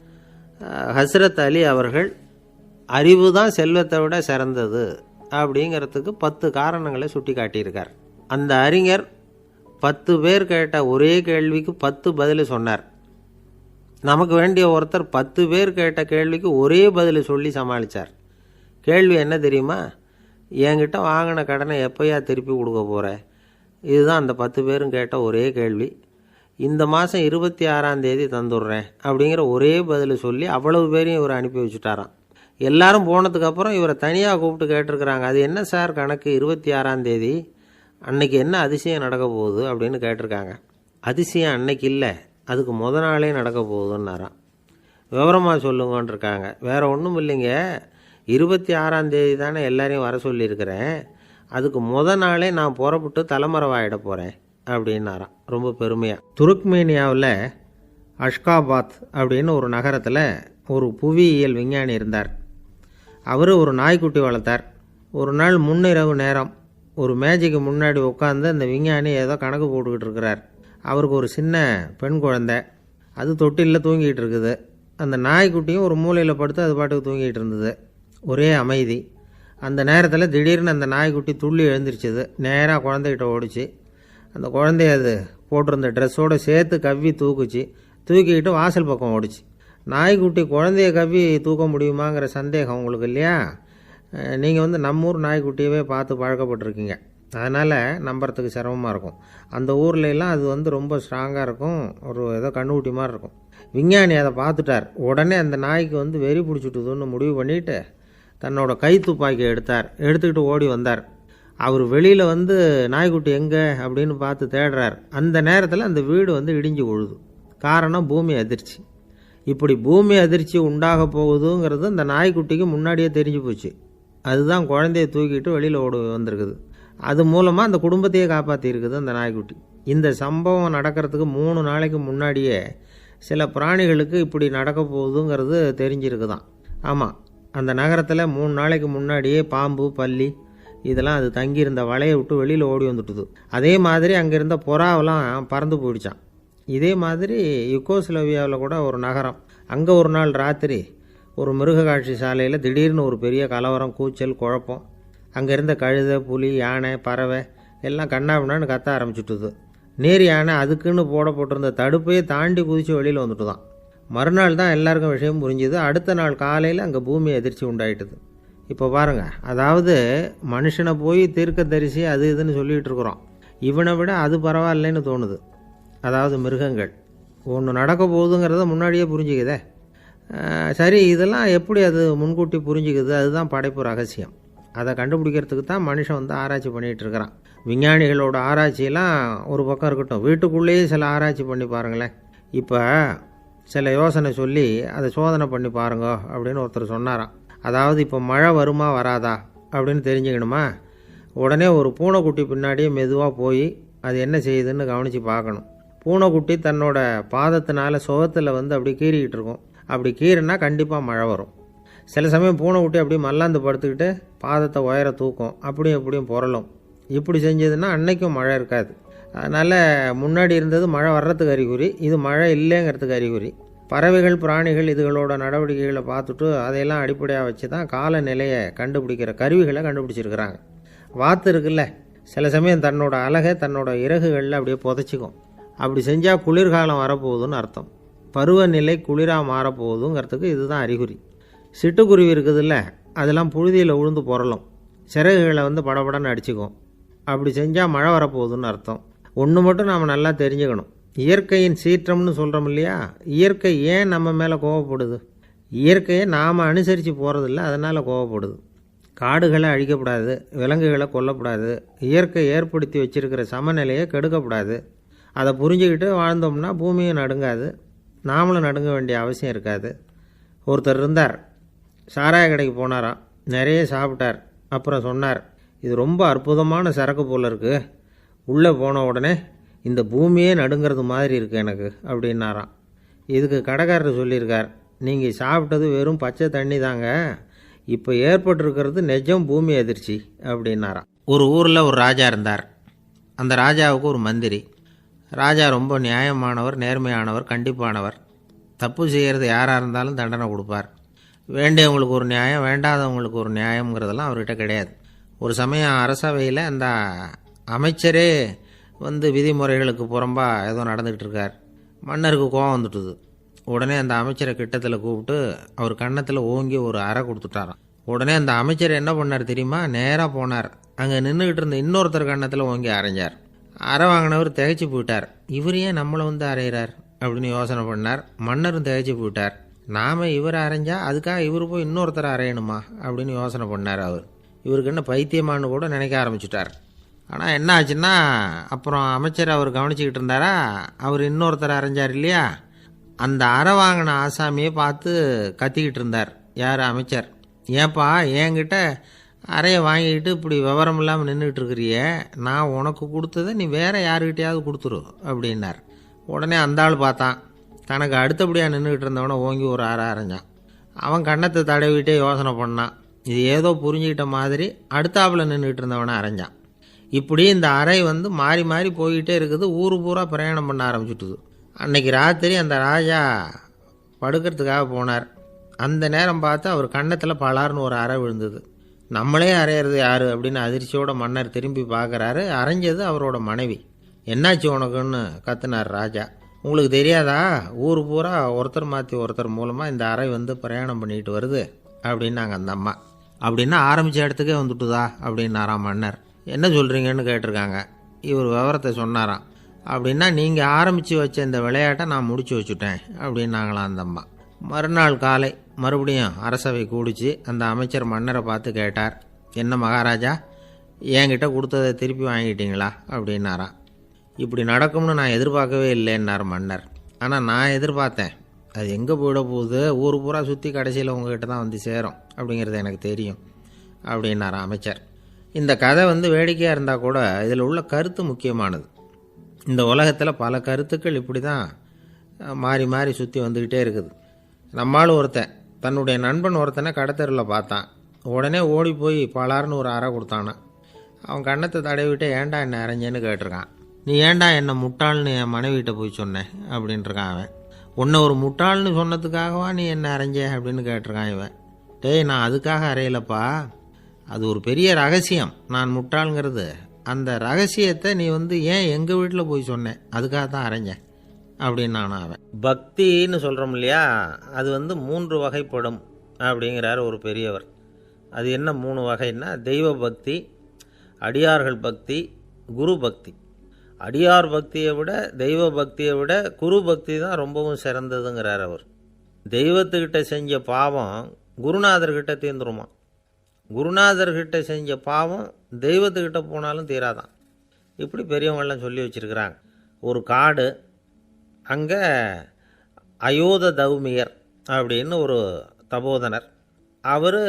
Speaker 1: ஹஸ்ரத் அலி அவர்கள் அறிவு தான் செல்வத்தை விட சிறந்தது அப்படிங்கிறதுக்கு 10 காரணங்களை சுட்டி காட்டியிருக்கார். அந்த அறிஞர் 10 பேர் கேட்ட ஒரே கேள்விக்கு 10 பதில் சொன்னார். நமக்கு வேண்டிய ஒருத்தர் 10 பேர் கேட்ட கேள்விக்கு ஒரே பதில் சொல்லி சமாளித்தார். கேள்வி என்ன தெரியுமா? என்கிட்ட வாங்கின கடனை எப்போயா திருப்பி கொடுக்க போகிற? இதுதான் அந்த 10 பேரும் கேட்ட ஒரே கேள்வி. இந்த மாதம் 26ஆம் தேதி தந்துடுறேன் அப்படிங்கிற ஒரே பதில் சொல்லி அவ்வளவு பேரையும் இவர் அனுப்பி வச்சுட்டாராம். எல்லாரும் போனதுக்கப்புறம் இவரை தனியாக கூப்பிட்டு கேட்டிருக்கிறாங்க. அது என்ன சார் கணக்கு, 26ஆம் தேதி அன்னைக்கு என்ன அதிசயம் நடக்க போகுது அப்படின்னு கேட்டிருக்காங்க. அதிசயம் அன்னைக்கு இல்லை, அதுக்கு நாளே நடக்க போகுதுன்னாராம். விவரமாக சொல்லுங்கன்னு இருக்காங்க. வேறு ஒன்றும் இல்லைங்க, 26ஆம் தேதி தானே எல்லாரையும் வர சொல்லியிருக்கிறேன், அதுக்கு நாளே நான் புறப்பட்டு தலைமறைவாயிட போகிறேன் அப்படின்னாராம் ரொம்ப பெருமையாக. துருக்மேனியாவில் அஷ்காபாத் அப்படின்னு ஒரு நகரத்தில் ஒரு புவியியல் விஞ்ஞானி இருந்தார். அவர் ஒரு நாய்க்குட்டி வளர்த்தார். ஒரு நாள் முன்னிரவு நேரம் ஒரு மேஜைக்கு முன்னாடி உட்காந்து அந்த விஞ்ஞானி ஏதோ கணக்கு போட்டுக்கிட்டு இருக்கிறார். அவருக்கு ஒரு சின்ன பெண் குழந்தை, அது தொட்டிலில் தூங்கிட்டு இருக்குது. அந்த நாய்க்குட்டியும் ஒரு மூலையில் படுத்து அது பாட்டுக்கு தூங்கிட்டு இருந்தது. ஒரே அமைதி. அந்த நேரத்தில் திடீர்னு அந்த நாய்க்குட்டி துள்ளி எழுந்திரிச்சிது, நேராக குழந்தைகிட்ட ஓடிச்சு. அந்த குழந்தைய அது போட்டிருந்த ட்ரெஸ்ஸோடு சேர்த்து கவ்வி தூக்குச்சு, தூக்கிக்கிட்டு வாசல் பக்கம் ஓடிச்சு. நாய்க்குட்டி குழந்தைய கவ்வி தூக்க முடியுமாங்கிற சந்தேகம் உங்களுக்கு இல்லையா? நீங்கள் நம்ம ஊர் நாய்க்குட்டியவே பார்த்து பழக்கப்பட்டிருக்கீங்க, அதனால் நம்புறதுக்கு சிரமமாக இருக்கும். அந்த ஊர்லெலாம் அது ரொம்ப ஸ்ட்ராங்காக இருக்கும், ஒரு ஏதோ கண்ணுக்குட்டி மாதிரி இருக்கும். விஞ்ஞானி அதை பார்த்துட்டார். உடனே அந்த நாய்க்கு வெறி பிடிச்சிட்டுதுன்னு முடிவு பண்ணிவிட்டு தன்னோட கை துப்பாக்கியை எடுத்துக்கிட்டு ஓடி வந்தார். அவர் வெளியில் நாய்க்குட்டி எங்கே அப்படின்னு பார்த்து தேடுறார். அந்த நேரத்தில் அந்த வீடு இடிஞ்சு விழுது. காரணம் பூமி அதிர்ச்சி. இப்படி பூமி அதிர்ச்சி உண்டாக போகுதுங்கிறது அந்த நாய்க்குட்டிக்கு முன்னாடியே தெரிஞ்சு போச்சு. அதுதான் குழந்தைய தூக்கிட்டு வெளியில் ஓடி வந்திருக்குது. அது மூலமாக அந்த குடும்பத்தையே காப்பாற்றிருக்குது அந்த நாய்க்குட்டி. இந்த சம்பவம் நடக்கிறதுக்கு 3 நாளைக்கு முன்னாடியே சில பிராணிகளுக்கு இப்படி நடக்க போகுதுங்கிறது தெரிஞ்சிருக்குதான். ஆமாம், அந்த நகரத்தில் 3 நாளைக்கு முன்னாடியே பாம்பு, பல்லி இதெல்லாம் அது தங்கியிருந்த வலையை விட்டு வெளியில் ஓடி வந்துட்டுது. அதே மாதிரி அங்கே இருந்த புறாவெல்லாம் பறந்து போயிடுச்சான். இதே மாதிரி யுகோஸ்லோவியாவில் கூட ஒரு நகரம், அங்கே ஒரு நாள் ராத்திரி ஒரு மிருக காட்சி சாலையில் திடீர்னு ஒரு பெரிய கலவரம், கூச்சல், குழப்பம். அங்கே இருந்த கழுதை, புலி, யானை, பறவை எல்லாம் கண்ணாபின்னான்னு கத்த ஆரம்பிச்சுட்டுது. நேர் யானை அதுக்குன்னு போடப்பட்டிருந்த தடுப்பையே தாண்டி குதித்து வெளியில் வந்துட்டு தான். மறுநாள் தான் எல்லாருக்கும் விஷயம் புரிஞ்சுது. அடுத்த நாள் காலையில் அங்கே பூமி அதிர்ச்சி உண்டாயிட்டுது. இப்போ பாருங்கள், அதாவது மனுஷனை போய் தீர்க்க தரிசி அது இதுன்னு சொல்லிகிட்டு இருக்கிறோம், இவனை விட அது பரவாயில்லைன்னு தோணுது. அதாவது மிருகங்கள் ஒன்று நடக்க போகுதுங்கிறத முன்னாடியே புரிஞ்சுக்குதே. சரி, இதெல்லாம் எப்படி அது முன்கூட்டி புரிஞ்சுக்குது? அதுதான் படைப்பு ரகசியம். அதை கண்டுபிடிக்கிறதுக்கு தான் மனுஷன் ஆராய்ச்சி பண்ணிகிட்டு இருக்கிறான். விஞ்ஞானிகளோட ஆராய்ச்சியெல்லாம் ஒரு பக்கம் இருக்கட்டும், வீட்டுக்குள்ளேயே சில ஆராய்ச்சி பண்ணி பாருங்களேன். இப்போ சில யோசனை சொல்லி அதை சோதனை பண்ணி பாருங்க அப்படின்னு ஒருத்தர் சொன்னாராம். அதாவது இப்போ மழை வருமா வராதா அப்படின்னு தெரிஞ்சுக்கணுமா, உடனே ஒரு பூனைக்குட்டி பின்னாடியே மெதுவாக போய் அது என்ன செய்யுதுன்னு கவனித்து பார்க்கணும். பூனைக்குட்டி தன்னோட பாதத்தினால சுகத்தில் வந்து அப்படி கீறிக்கிட்டு இருக்கும். அப்படி கீறினா கண்டிப்பாக மழை வரும். சில சமயம் பூனைக்குட்டி அப்படி மல்லாந்து படுத்துக்கிட்டு பாதத்தை உயர தூக்கும், அப்படியும் இப்படியும் புரளும். இப்படி செஞ்சதுன்னா அன்னைக்கும் மழை இருக்காது. அதனால் முன்னாடி இருந்தது மழை வர்றதுக்கு அறிகுறி, இது மழை இல்லைங்கிறதுக்கு அறிகுறி. பறவைகள் பிராணிகள் இதுகளோட நடவடிக்கைகளை பார்த்துட்டு அதையெல்லாம் அடிப்படையாக வச்சு தான் காலநிலையை கண்டுபிடிக்கிற கருவிகளை கண்டுபிடிச்சிருக்கிறாங்க. வாத்து இருக்குல்ல, சில சமயம் தன்னோட அழகை தன்னோட இறகுகளில் அப்படியே புதைச்சிக்கும். அப்படி செஞ்சால் குளிர்காலம் வரப்போகுதுன்னு அர்த்தம். பருவநிலை குளிராக மாறப்போகுதுங்கிறதுக்கு இதுதான் அறிகுறி. சிட்டுக்குருவி இருக்குதுல்ல, அதெல்லாம் புழுதியில் உழுந்து புரளும், சிறகுகளை வந்து படபடன்னு அடிச்சுக்கும். அப்படி செஞ்சால் மழை வரப்போகுதுன்னு அர்த்தம். ஒன்று மட்டும் நாம் நல்லா தெரிஞ்சுக்கணும், இயற்கையின் சீற்றம்னு சொல்கிறோம் இல்லையா, இயற்கை ஏன் நம்ம மேலே கோவப்படுது? இயற்கையை நாம் அனுசரித்து போகிறதில்ல, அதனால் கோவப்படுது. காடுகளை அழிக்கப்படாது, விலங்குகளை கொல்லக்கூடாது, இயற்கை ஏற்படுத்தி வச்சிருக்கிற சமநிலையை கெடுக்கக்கூடாது. அதை புரிஞ்சுக்கிட்டு வாழ்ந்தோம்னா பூமியும் நடுங்காது, நாமளும் நடுங்க வேண்டிய அவசியம் இருக்காது. ஒருத்தர் இருந்தார், சாராய கடைக்கு போனாராம், நிறைய சாப்பிட்டார். அப்புறம் சொன்னார், இது ரொம்ப அற்புதமான சரக்கு போல் இருக்குது, உள்ளே போன உடனே இந்த பூமியே நடுங்கிறது மாதிரி இருக்குது எனக்கு அப்படின்னாராம். இதுக்கு கடைக்காரர் சொல்லியிருக்கார், நீங்கள் சாப்பிட்டது வெறும் பச்சை தண்ணி தாங்க, இப்போ ஏற்பட்டிருக்கிறது நிஜம் பூமி அதிர்ச்சி அப்படின்னாராம். ஒரு ஊரில் ஒரு ராஜா இருந்தார். அந்த ராஜாவுக்கு ஒரு மந்திரி. ராஜா ரொம்ப நியாயமானவர், நேர்மையானவர், கண்டிப்பானவர். தப்பு செய்கிறது யாராக இருந்தாலும் தண்டனை கொடுப்பார். வேண்டியவங்களுக்கு ஒரு நியாயம், வேண்டாதவங்களுக்கு ஒரு நியாயங்கிறதெல்லாம் அவர்கிட்ட கிடையாது. ஒரு சமயம் அரசவையில் அந்த அமைச்சரே வந்து விதிமுறைகளுக்கு புறம்பா ஏதோ நடந்துகிட்டு இருக்கார். மன்னருக்கு கோபம் வந்துட்டுது. உடனே அந்த அமைச்சரை கிட்டத்தில் கூப்பிட்டு அவர் கன்னத்தில் ஓங்கி ஒரு அறை கொடுத்துட்டாராம். உடனே அந்த அமைச்சர் என்ன பண்ணார் தெரியுமா, நேராக போனார், அங்கே நின்றுக்கிட்டு இருந்த இன்னொருத்தர் கன்னத்தில் ஓங்கி அரைஞ்சார். அறை வாங்கினவர் திகைச்சு போயிட்டார். இவர் ஏன் நம்மளை வந்து அரைகிறார் அப்படின்னு யோசனை பண்ணார். மன்னரும் திகைச்சு போயிட்டார். நாம் இவர் அரைஞ்சா அதுக்காக இவர் போய் இன்னொருத்தரை அரையணுமா அப்படின்னு யோசனை பண்ணார். இவருக்கு என்ன பைத்தியமானு கூட நினைக்க ஆரம்பிச்சுட்டார். ஆனால் என்ன ஆச்சுன்னா, அப்புறம் அமைச்சர் அவர் கவனிச்சிக்கிட்டு இருந்தாரா, அவர் இன்னொருத்தர் அரைஞ்சார் இல்லையா, அந்த அறை வாங்கின ஆசாமியை பார்த்து கத்திக்கிட்டு இருந்தார். யார்? அமைச்சர். ஏன்பா என்கிட்ட அறையை வாங்கிக்கிட்டு இப்படி விவரம் இல்லாமல் நின்றுக்கிட்டு இருக்கிறிய, நான் உனக்கு கொடுத்ததை நீ வேற யாருக்கிட்டையாவது கொடுத்துரு அப்படின்னார். உடனே அந்த ஆள் பார்த்தான், தனக்கு அடுத்தபடியாக நின்றுக்கிட்டு இருந்தவனை ஓங்கி ஒரு அறை அரைஞ்சான். அவன் கன்னத்தை தடவிட்டே யோசனை பண்ணான். இது ஏதோ புரிஞ்சுக்கிட்ட மாதிரி அடுத்தாப்பில் நின்றுக்கிட்டு இருந்தவனை அரைஞ்சான். இப்படி இந்த அறை வந்து மாறி மாறி போய்கிட்டே இருக்குது. ஊர் பூரா பிரயாணம் பண்ண ஆரம்பிச்சுட்டுது. அன்னைக்கு ராத்திரி அந்த ராஜா படுக்கிறதுக்காக போனார். அந்த நேரம் பார்த்து அவர் கன்னத்தில் பலார்னு ஒரு அறை விழுந்தது. நம்மளே அரையிறது யார் அப்படின்னு அதிர்ச்சியோட மன்னர் திரும்பி பார்க்குறாரு. அரைஞ்சது அவரோட மனைவி. என்னாச்சு உனக்குன்னு கத்துனார் ராஜா. உங்களுக்கு தெரியாதா, ஊர் பூரா ஒருத்தர் மாற்றி ஒருத்தர் மூலமாக இந்த அறை வந்து பிரயாணம் பண்ணிட்டு வருது அப்படின்னாங்க அந்த அம்மா. அப்படின்னா ஆரம்பித்த இடத்துக்கே வந்துட்டுதா அப்படின்னாராம் மன்னர். என்ன சொல்கிறீங்கன்னு கேட்டிருக்காங்க. இவர் விவரத்தை சொன்னாராம். அப்படின்னா நீங்கள் ஆரம்பித்து வச்ச இந்த விளையாட்டை நான் முடிச்சு வச்சுட்டேன் அப்படின்னாங்களாம் அந்த அம்மா. மறுநாள் காலை மறுபடியும் அரசவை கூடிச்சு அந்த அமைச்சர் மன்னரை பார்த்து கேட்டார், என்ன மகாராஜா, என்கிட்ட கொடுத்ததை திருப்பி வாங்கிட்டீங்களா அப்படின்னாராம். இப்படி நடக்கும்னு நான் எதிர்பார்க்கவே இல்லைன்னார் மன்னர். ஆனால் நான் எதிர்பார்த்தேன், அது எங்கே போயிட போகுது, ஊர் பூரா சுற்றி கடைசியில் உங்ககிட்ட தான் வந்து சேரும் அப்படிங்கிறது எனக்கு தெரியும் அப்படின்னார் அமைச்சர். இந்த கதை வந்து வேடிக்கையாக இருந்தால் கூட இதில் உள்ள கருத்து முக்கியமானது. இந்த உலகத்தில் பல கருத்துக்கள் இப்படி தான் மாறி மாறி சுற்றி வந்துக்கிட்டே இருக்குது. நம்மளும் ஒருத்தன் தன்னுடைய நண்பன் ஒருத்தனை கடத்தெருவில் பார்த்தான். உடனே ஓடி போய் பலார்னு ஒரு அறை கொடுத்தானான். அவன் கன்னத்தை தடவிட்டு ஏன்டா என்ன அரைஞ்சேன்னு கேட்டிருக்கான். நீ ஏன்டா என்னை முட்டாள்னு என் மனைவிட்ட போய் சொன்னேன் அப்படின்ட்டுருக்கான் அவன். உன்னை ஒரு முட்டாள்னு சொன்னதுக்காகவா நீ என்ன அரைஞ்ச அப்படின்னு கேட்டிருக்கான் இவன். டேய், நான் அதுக்காக அறையலப்பா, அது ஒரு பெரிய ரகசியம், நான் முட்டாளுங்கிறது. அந்த ரகசியத்தை நீ வந்து ஏன் எங்கள் வீட்டில் போய் சொன்னேன், அதுக்காக தான் அரைஞ்சேன் அப்படின்னு நான் அவன். பக்தின்னு சொல்கிறோம் இல்லையா, அது வந்து 3 வகைப்படும் அப்படிங்கிறார் ஒரு பெரியவர். அது என்ன 3 வகைன்னா, தெய்வ பக்தி, அடியார்கள் பக்தி, குரு பக்தி. அடியார் பக்தியை விட தெய்வ பக்தியை விட குரு பக்தி தான் ரொம்பவும் சிறந்ததுங்கிறார் அவர். தெய்வத்துக்கிட்ட செஞ்ச பாவம் குருநாதர்கிட்ட தீர்ந்துருமா, குருநாதர்கிட்ட செஞ்ச பாவம் தெய்வத்துக்கிட்ட போனாலும் தீராதான். இப்படி பெரியவங்களாம் சொல்லி வச்சுருக்கிறாங்க. ஒரு காடு, அங்கே அயோத தௌமியர் அப்படின்னு ஒரு தபோதனர், அவர்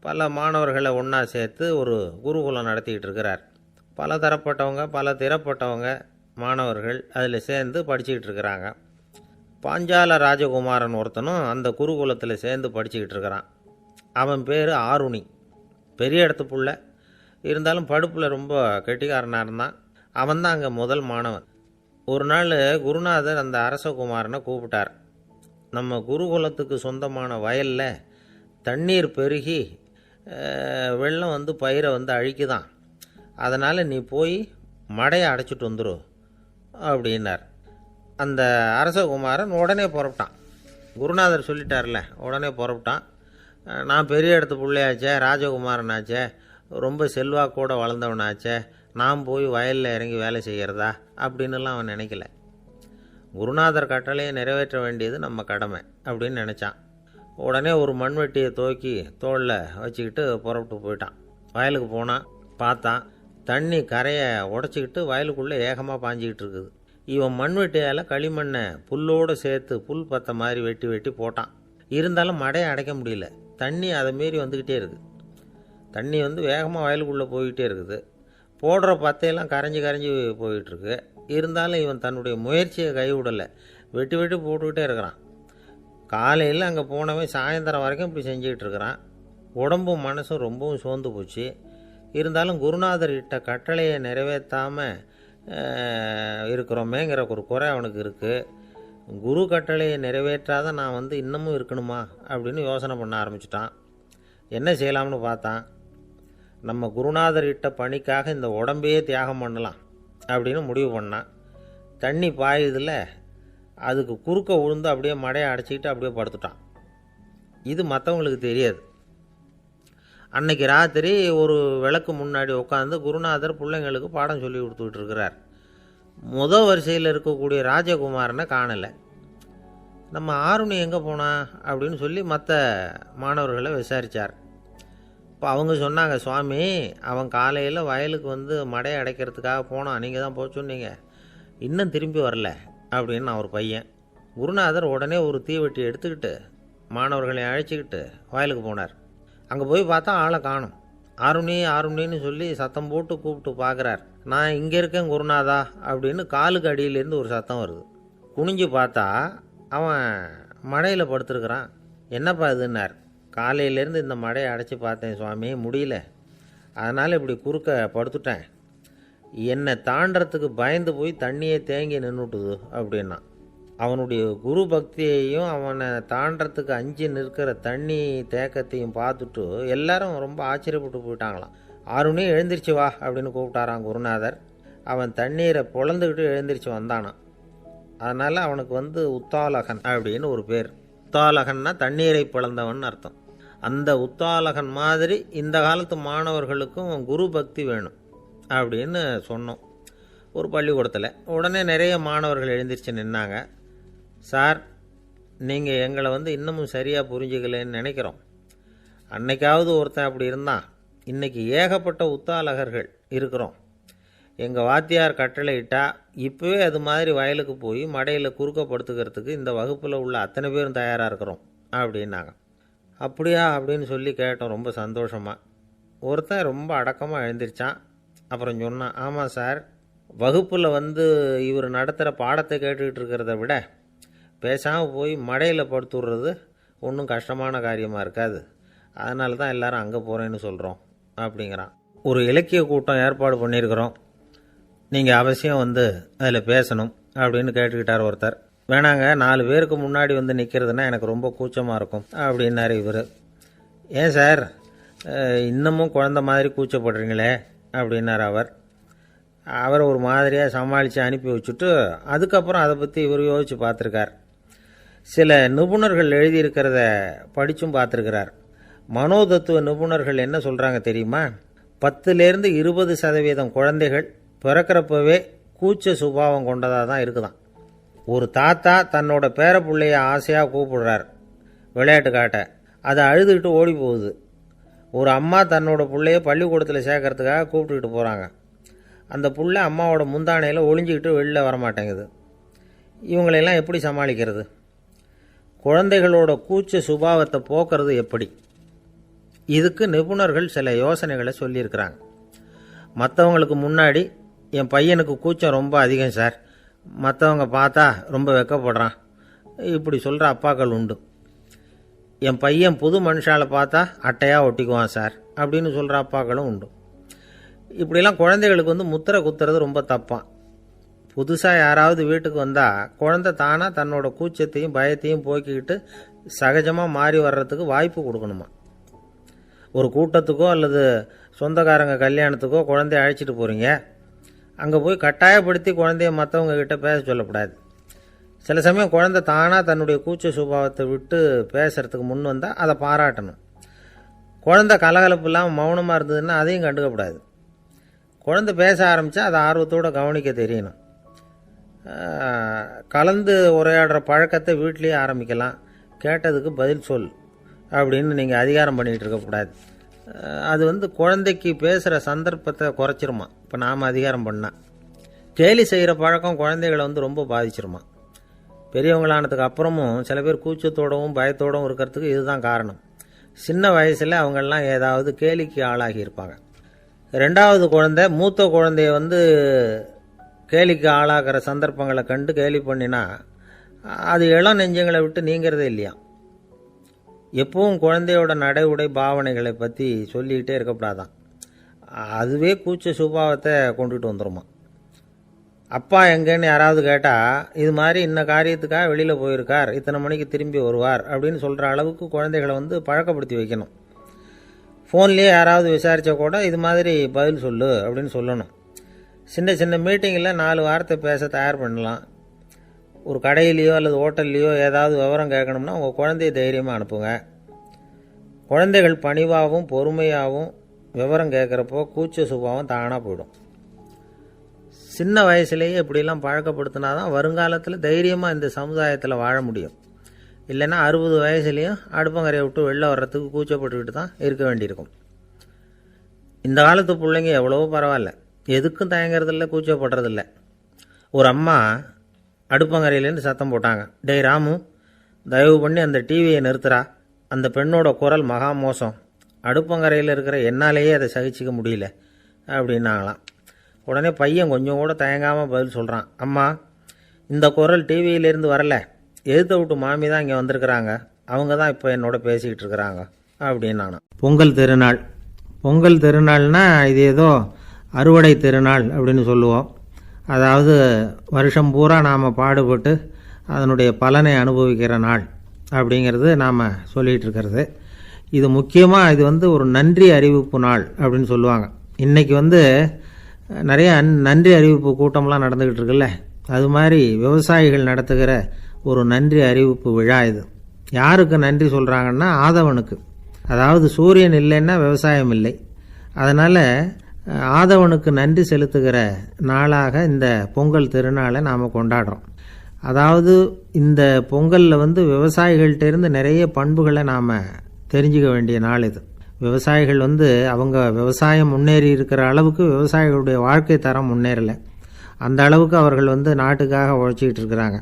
Speaker 1: பல மாணவர்களை ஒன்றா சேர்த்து ஒரு குருகுலம் நடத்திக்கிட்டு இருக்கிறார். பல தரப்பட்டவங்க, பல திறப்பட்டவங்க, மாணவர்கள் அதில் சேர்ந்து படிச்சுக்கிட்டு இருக்கிறாங்க. பாஞ்சால ராஜகுமாரன் ஒருத்தனும் அந்த குருகுலத்தில் சேர்ந்து படிச்சுக்கிட்டு இருக்கிறான். அவன் பேர் ஆருணி. பெரிய இடத்து புள்ள, இருந்தாலும் படுப்பில் ரொம்ப கெட்டிக்காரனாக இருந்தான். அவன் தான் அங்கே முதல் மாணவன். ஒரு நாள் குருநாதர் அந்த அரசகுமாரனை கூப்பிட்டார். நம்ம குருகுலத்துக்கு சொந்தமான வயலில் தண்ணீர் பெருகி வெள்ளம் வந்து பயிரை வந்து அழிக்குதான், அதனால் நீ போய் மடையை அடைச்சிட்டு வந்துடும் அப்படின்னார். அந்த அரசகுமாரன் உடனே புறப்பட்டான். குருநாதர் சொல்லிட்டார்ல, உடனே புறப்பட்டான். நான் பெரிய இடத்து பிள்ளையாச்சே, ராஜகுமாரனாச்சே, ரொம்ப செல்வாக்கூட வளர்ந்தவனாச்சே, நான் போய் வயலில் இறங்கி வேலை செய்கிறதா அப்படின்னுலாம் அவன் நினைக்கல. குருநாதர் கட்டளையை நிறைவேற்ற வேண்டியது நம்ம கடமை அப்படின்னு நினச்சான். உடனே ஒரு மண்வெட்டியை தூக்கி தோளில் வச்சுக்கிட்டு புறப்பட்டு போயிட்டான். வயலுக்கு போனான். பார்த்தான், தண்ணி கரையை உடச்சிக்கிட்டு வயலுக்குள்ளே ஏகமாக பாஞ்சிக்கிட்டு இருக்குது. இவன் மண்வெட்டியால் களிமண்ணை புல்லோடு சேர்த்து புல் பற்ற மாதிரி வெட்டி வெட்டி போட்டான். இருந்தாலும் மடையை அடைக்க முடியல. தண்ணி அதை மீறி வந்துக்கிட்டே இருக்குது. தண்ணி வந்து வேகமாக வயலுக்குள்ளே போய்கிட்டே இருக்குது. போடுற பத்தையெல்லாம் கரைஞ்சி கரைஞ்சி போயிட்டுருக்கு. இருந்தாலும் இவன் தன்னுடைய முயற்சியை கைவிடலை. வெட்டி வெட்டி போட்டுக்கிட்டே இருக்கிறான். காலையில் அங்கே போனவன் சாயந்தரம் வரைக்கும் இப்படி செஞ்சுக்கிட்டு இருக்கிறான். உடம்பும் மனசும் ரொம்பவும் சோர்ந்து போச்சு. இருந்தாலும் குருநாதர் இட்ட கட்டளையை நிறைவேற்றாமல் இருக்கிறோமேங்கிற ஒரு குறை அவனுக்கு இருக்குது. குரு கட்டளையை நிறைவேற்றாத நான் வந்து இன்னமும் இருக்கணுமா அப்படின்னு யோசனை பண்ண ஆரம்பிச்சிட்டான். என்ன செய்யலாம்னு பார்த்தான். நம்ம குருநாதர் இட்ட பணிக்காக இந்த உடம்பையே தியாகம் பண்ணலாம் அப்படின்னு முடிவு பண்ணான். தண்ணி பாயுதில் அதுக்கு குறுக்க விழுந்து அப்படியே மடையை அடைச்சிக்கிட்டு அப்படியே படுத்துட்டான். இது மற்றவங்களுக்கு தெரியாது. அன்னைக்கு ராத்திரி ஒரு விளக்கு முன்னாடி உட்காந்து குருநாதர் பிள்ளைங்களுக்கு பாடம் சொல்லி கொடுத்துக்கிட்டு இருக்கிறார். முதல் வரிசையில் இருக்கக்கூடிய ராஜகுமாரனை காணலை. நம்ம ஆருணி எங்கே போனா அப்படின்னு சொல்லி மற்ற மாணவர்களை விசாரித்தார். இப்போ அவங்க சொன்னாங்க, சுவாமி அவன் காலையில் வயலுக்கு வந்து மடையை அடைக்கிறதுக்காக போனான், நீங்கள் தான் போக சொன்னீங்க, இன்னும் திரும்பி வரல அப்படின்னு அவர் பையன். குருநாதர் உடனே ஒரு தீவெட்டி எடுத்துக்கிட்டு மாணவர்களை அழைச்சிக்கிட்டு வயலுக்கு போனார். அங்கே போய் பார்த்தா ஆளை காணும். ஆருணி ஆருணின்னு சொல்லி சத்தம் போட்டு கூப்பிட்டு பார்க்குறார். நான் இங்கே இருக்கேன் குருநாதா அப்படின்னு காலுக்கு அடியிலேருந்து ஒரு சத்தம் வருது. குனிஞ்சு பார்த்தா அவன் மடையில் படுத்துருக்கிறான். என்னப்பா இதுன்னார். காலையிலேருந்து இந்த மடையை அடைச்சி பார்த்தேன் சுவாமி, முடியல, அதனால் இப்படி குறுக்க படுத்துட்டேன். என்னை தாண்டறதுக்கு பயந்து போய் தண்ணியே தேங்கி நின்றுட்டுது அப்படின்னா. அவனுடைய குரு பக்தியையும் அவனை தாண்டறதுக்கு அஞ்சு நிற்கிற தண்ணி தேக்கத்தையும் பார்த்துட்டு எல்லாரும் ரொம்ப ஆச்சரியப்பட்டு போயிட்டாங்களாம். ஆருணி எழுந்திரிச்சு வா அப்படின்னு கூப்பிட்டாரான் குருநாதர். அவன் தண்ணீரை பொழந்துக்கிட்டு எழுந்திரிச்சு வந்தானான். அதனால் அவனுக்கு வந்து உத்தாலகன் அப்படின்னு ஒரு பேர். உத்தாலகன்னா தண்ணீரை பிளந்தவன் அர்த்தம். அந்த உத்தாலகன் மாதிரி இந்த காலத்து மாணவர்களுக்கும் குரு பக்தி வேணும் அப்படின்னு சொன்னோம் ஒரு பள்ளிக்கூடத்தில். உடனே நிறைய மாணவர்கள் எழுந்திரிச்சு நின்னாங்க. சார், நீங்கள் எங்களை வந்து இன்னமும் சரியாக புரிஞ்சுக்கலன்னு நினைக்கிறோம். அன்னைக்காவது ஒருத்தன் அப்படி இருந்தான், இன்றைக்கி ஏகப்பட்ட உத்தாலகர்கள் இருக்கிறோம். எங்கள் வாத்தியார் கட்டளை இட்டால் இப்போவே அது மாதிரி வயலுக்கு போய் மடையில் குறுக்கப்படுத்துக்கிறதுக்கு இந்த வகுப்பில் உள்ள அத்தனை பேரும் தயாராக இருக்கிறோம் அப்படின்னாங்க. அப்படியா அப்படின்னு சொல்லி கேட்டோம் ரொம்ப சந்தோஷமாக. ஒருத்தன் ரொம்ப அடக்கமாக எழுந்திரிச்சான். அப்புறம் சொன்னான், ஆமாம் சார், வகுப்பில் வந்து இவர் நடத்துகிற பாடத்தை கேட்டுக்கிட்டு இருக்கிறத விட பேசாமல் போய் மடையில் படுத்துடுறது ஒன்றும் கஷ்டமான காரியமாக இருக்காது, அதனால தான் எல்லாரும் அங்கே போகிறேன்னு சொல்கிறோம் அப்படிங்கிறான். ஒரு இலக்கிய கூட்டம் ஏற்பாடு பண்ணியிருக்கிறோம், நீங்கள் அவசியம் வந்து அதில் பேசணும் அப்படின்னு கேட்டுக்கிட்டார் ஒருத்தர். வேணாங்க, 4 பேருக்கு முன்னாடி வந்து நிற்கிறதுனா எனக்கு ரொம்ப கூச்சமாக இருக்கும் அப்படின்னாரு இவர். ஏன் சார் இன்னமும் குழந்த மாதிரி கூச்சப்படுறீங்களே அப்படின்னார் அவர். அவரை ஒரு மாதிரியாக சமாளித்து அனுப்பி வச்சுட்டு அதுக்கப்புறம் அதை பற்றி இவர் யோசித்து பார்த்துருக்கார். சில நிபுணர்கள் எழுதியிருக்கிறத படித்தும் பார்த்துருக்கிறார். மனோதத்துவ நிபுணர்கள் என்ன சொல்கிறாங்க தெரியுமா? 10லேருந்து 20% குழந்தைகள் பிறக்கிறப்பவே கூச்ச சுபாவம் கொண்டதாக தான் இருக்குதான். ஒரு தாத்தா தன்னோட பேர பிள்ளைய ஆசையாக கூப்பிடுறார் விளையாட்டு காட்ட, அதை அழுதுகிட்டு ஓடி போகுது. ஒரு அம்மா தன்னோட பிள்ளைய பள்ளிக்கூடத்தில் சேர்க்கறதுக்காக கூப்பிட்டுக்கிட்டு போகிறாங்க. அந்த புள்ள அம்மாவோட முந்தானையில் ஒளிஞ்சிக்கிட்டு வெளில வரமாட்டேங்குது. இவங்களெல்லாம் எப்படி சமாளிக்கிறது? குழந்தைகளோட கூச்ச சுபாவத்தை போக்குறது எப்படி? இதுக்கு நிபுணர்கள் சில யோசனைகளை சொல்லியிருக்கிறாங்க. மற்றவங்களுக்கு முன்னாடி என் பையனுக்கு கூச்சம் ரொம்ப அதிகம் சார், மற்றவங்க பார்த்தா ரொம்ப வெக்கப்படுறான், இப்படி சொல்கிற அப்பாக்கள் உண்டு. என் பையன் புது மனுஷாலை பார்த்தா அட்டையாக ஒட்டிக்குவான் சார் அப்படின்னு சொல்கிற அப்பாக்களும் உண்டு. இப்படிலாம் குழந்தைகளுக்கு முத்திரை குத்துறது ரொம்ப தப்பான். புதுசாக யாராவது வீட்டுக்கு வந்தால் குழந்தை தானாக தன்னோட கூச்சத்தையும் பயத்தையும் போக்கிக்கிட்டு சகஜமாக மாறி வர்றதுக்கு வாய்ப்பு கொடுக்கணுமா. ஒரு கூட்டத்துக்கோ அல்லது சொந்தக்காரங்க கல்யாணத்துக்கோ குழந்தைய அழைச்சிட்டு போகிறீங்க, அங்கே போய் கட்டாயப்படுத்தி குழந்தைய மற்றவங்க கிட்ட பேச சொல்லக்கூடாது. சில சமயம் குழந்தை தானாக தன்னுடைய கூச்ச சுபாவத்தை விட்டு பேசுகிறதுக்கு முன் வந்தால் அதை பாராட்டணும். குழந்தை கலகலப்பு இல்லாமல் மௌனமாக இருந்ததுன்னா அதையும் கண்டுக்கக்கூடாது. குழந்தை பேச ஆரம்பித்தா அதை ஆர்வத்தோடு கவனிக்க தெரியணும். கலந்து உரையாடுற பழக்கத்தை வீட்லேயே ஆரம்பிக்கலாம். கேட்டதுக்கு பதில் சொல் அப்படின்னு நீங்கள் அதிகாரம் பண்ணிகிட்டு இருக்கக்கூடாது. அது குழந்தைக்கு பேசுகிற சந்தர்ப்பத்தை குறைச்சிருமா. இப்போ நாம் அதிகாரம் பண்ணால் கேலி செய்கிற பழக்கம் குழந்தைகளை ரொம்ப பாதிச்சிருமா. பெரியவங்களானதுக்கு அப்புறமும் சில பேர் கூச்சத்தோடவும் பயத்தோடவும் இருக்கிறதுக்கு இதுதான் காரணம். சின்ன வயசில் அவங்கெல்லாம் ஏதாவது கேலிக்கு ஆளாகி இருப்பாங்க. ரெண்டாவது குழந்தை மூத்த குழந்தைய கேலிக்கு ஆளாகிற சந்தர்ப்பங்களை கண்டு கேலி பண்ணினா அது இளம் நெஞ்சங்களை விட்டு நீங்கிறதே இல்லையா. எப்பவும் குழந்தையோட நடை உடை பாவனைகளை பற்றி சொல்லிக்கிட்டே இருக்கக்கூடாதான். அதுவே கூச்ச சுபாவத்தை கொண்டுட்டு வந்துடுமா. அப்பா எங்கேன்னு யாராவது கேட்டால் இது மாதிரி இன்ன காரியத்துக்காக வெளியில் போயிருக்கார், இத்தனை மணிக்கு திரும்பி வருவார் அப்படின்னு சொல்கிற அளவுக்கு குழந்தைகளை பழக்கப்படுத்தி வைக்கணும். ஃபோன்லேயே யாராவது விசாரித்தா கூட இது மாதிரி பதில் சொல்லு அப்படின்னு சொல்லணும். சின்ன சின்ன மீட்டிங்கில் 4 வாரத்தை பேச தயார் பண்ணலாம். ஒரு கடையிலையோ அல்லது ஹோட்டல்லையோ ஏதாவது விவரம் கேட்கணும்னா உங்கள் குழந்தைய தைரியமாக அனுப்புங்க. குழந்தைகள் பணிவாகவும் பொறுமையாகவும் விவரம் கேட்குறப்போ கூச்ச சுபாவம் தானாக போயிடும். சின்ன வயசுலேயே இப்படிலாம் பழக்கப்படுத்தினா தான் வருங்காலத்தில் தைரியமாக இந்த சமுதாயத்தில் வாழ முடியும். இல்லைன்னா 60 வயசுலேயும் அடுப்பங்கரையை விட்டு வெளில வர்றதுக்கு கூச்சப்பட்டுக்கிட்டு தான் இருக்க வேண்டியிருக்கும். இந்த காலத்து பிள்ளைங்க எவ்வளவோ பரவாயில்ல, எதுக்கும் தயங்குறதில்ல, கூச்சப்படுறதில்ல. ஒரு அம்மா அடுப்பங்கரையிலேருந்து சத்தம் போட்டாங்க, டேய் ராமு, தயவு பண்ணி அந்த டிவியை நிறுத்துறா, அந்த பெண்ணோட குரல் மகா மோசம், அடுப்பங்கரையில் இருக்கிற என்னாலேயே அதை சகிச்சிக்க முடியல அப்படின்னாங்களாம். உடனே பையன் கொஞ்சம் கூட தயங்காமல் பதில் சொல்கிறான், அம்மா இந்த குரல் டிவியிலேருந்து வரல, எதிர்த்த விட்டு மாமி தான் இங்கே வந்திருக்கிறாங்க, அவங்க தான் இப்போ என்னோட பேசிக்கிட்டு இருக்கிறாங்க அப்படின்னு நான். பொங்கல் திருநாள்னா இது ஏதோ அறுவடை திருநாள் அப்படின்னு சொல்லுவோம். அதாவது வருஷம் பூரா நாம் பாடுபட்டு அதனுடைய பலனை அனுபவிக்கிற நாள் அப்படிங்கிறது நாம் சொல்லிகிட்டு இருக்கிறது. இது முக்கியமாக இது ஒரு நன்றி அறிவிப்பு நாள் அப்படின்னு சொல்லுவாங்க. இன்றைக்கி நிறைய நன்றி அறிவிப்பு கூட்டம்லாம் நடந்துக்கிட்டு இருக்குல்ல, அது மாதிரி விவசாயிகள் நடத்துகிற ஒரு நன்றி அறிவிப்பு விழா இது. யாருக்கு நன்றி சொல்கிறாங்கன்னா ஆதவனுக்கு. அதாவது சூரியன் இல்லைன்னா விவசாயம் இல்லை. அதனால் ஆதவனுக்கு நன்றி செலுத்துகிற நாளாக இந்த பொங்கல் திருநாளை நாம் கொண்டாடுறோம். அதாவது இந்த பொங்கலில் விவசாயிகள்கிட்டேருந்து நிறைய பண்புகளை நாம் தெரிஞ்சுக்க வேண்டிய நாள் இது. விவசாயிகள் அவங்க விவசாயம் முன்னேறி இருக்கிற அளவுக்கு விவசாயிகளுடைய வாழ்க்கை தரம் முன்னேறலை. அந்த அளவுக்கு அவர்கள் நாட்டுக்காக உழைச்சிக்கிட்டு இருக்கிறாங்க.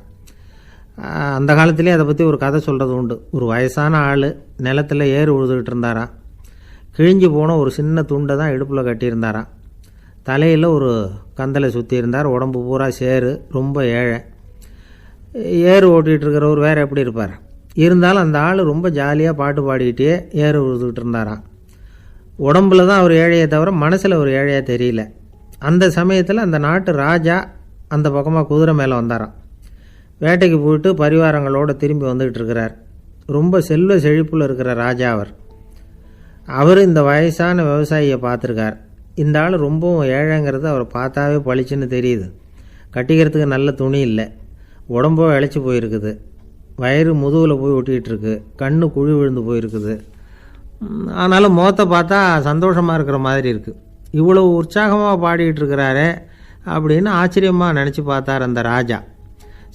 Speaker 1: அந்த காலத்திலே அதை பற்றி ஒரு கதை சொல்கிறது உண்டு. ஒரு வயசான ஆள் நிலத்தில் ஏறு உழுதுகிட்டு இருந்தாராம். கிழிஞ்சு போன ஒரு சின்ன துண்டை தான் இடுப்பில் கட்டியிருந்தாராம். தலையில் ஒரு கந்தலை சுற்றி இருந்தார். உடம்பு பூரா சேரு, ரொம்ப ஏழை. ஏறு ஓட்டிகிட்டு இருக்கிறவர் வேறு எப்படி இருப்பார்? இருந்தாலும் அந்த ஆள் ரொம்ப ஜாலியாக பாட்டு பாடிக்கிட்டே ஏறு உழுதுகிட்டு இருந்தாராம். உடம்புல தான் அவர் ஏழையை தவிர மனசில் ஒரு ஏழையாக தெரியல. அந்த சமயத்தில் அந்த நாட்டு ராஜா அந்த பக்கமாக குதிரை மேலே வந்தாராம். வேட்டைக்கு போயிட்டு பரிவாரங்களோடு திரும்பி வந்துக்கிட்டு இருக்கிறார். ரொம்ப செல்வ செழிப்பில் இருக்கிற ராஜா அவர் இந்த வயசான விவசாயியை பார்த்துருக்கார். இந்த ஆள் ரொம்பவும் ஏழைங்கிறது அவர் பார்த்தாவே பளிச்சுன்னு தெரியுது. கட்டிக்கிறதுக்கு நல்ல துணி இல்லை, உடம்போ இழைச்சி போயிருக்குது, வயிறு முதுகில் போய் ஒட்டிக்கிட்டு இருக்கு, கண்ணு குழி விழுந்து போயிருக்குது. ஆனாலும் முகத்தை பார்த்தா சந்தோஷமாக இருக்கிற மாதிரி இருக்குது. இவ்வளோ உற்சாகமாக பாடிக்கிட்டு இருக்கிறாரே அப்படின்னு ஆச்சரியமாக நினச்சி பார்த்தார் அந்த ராஜா.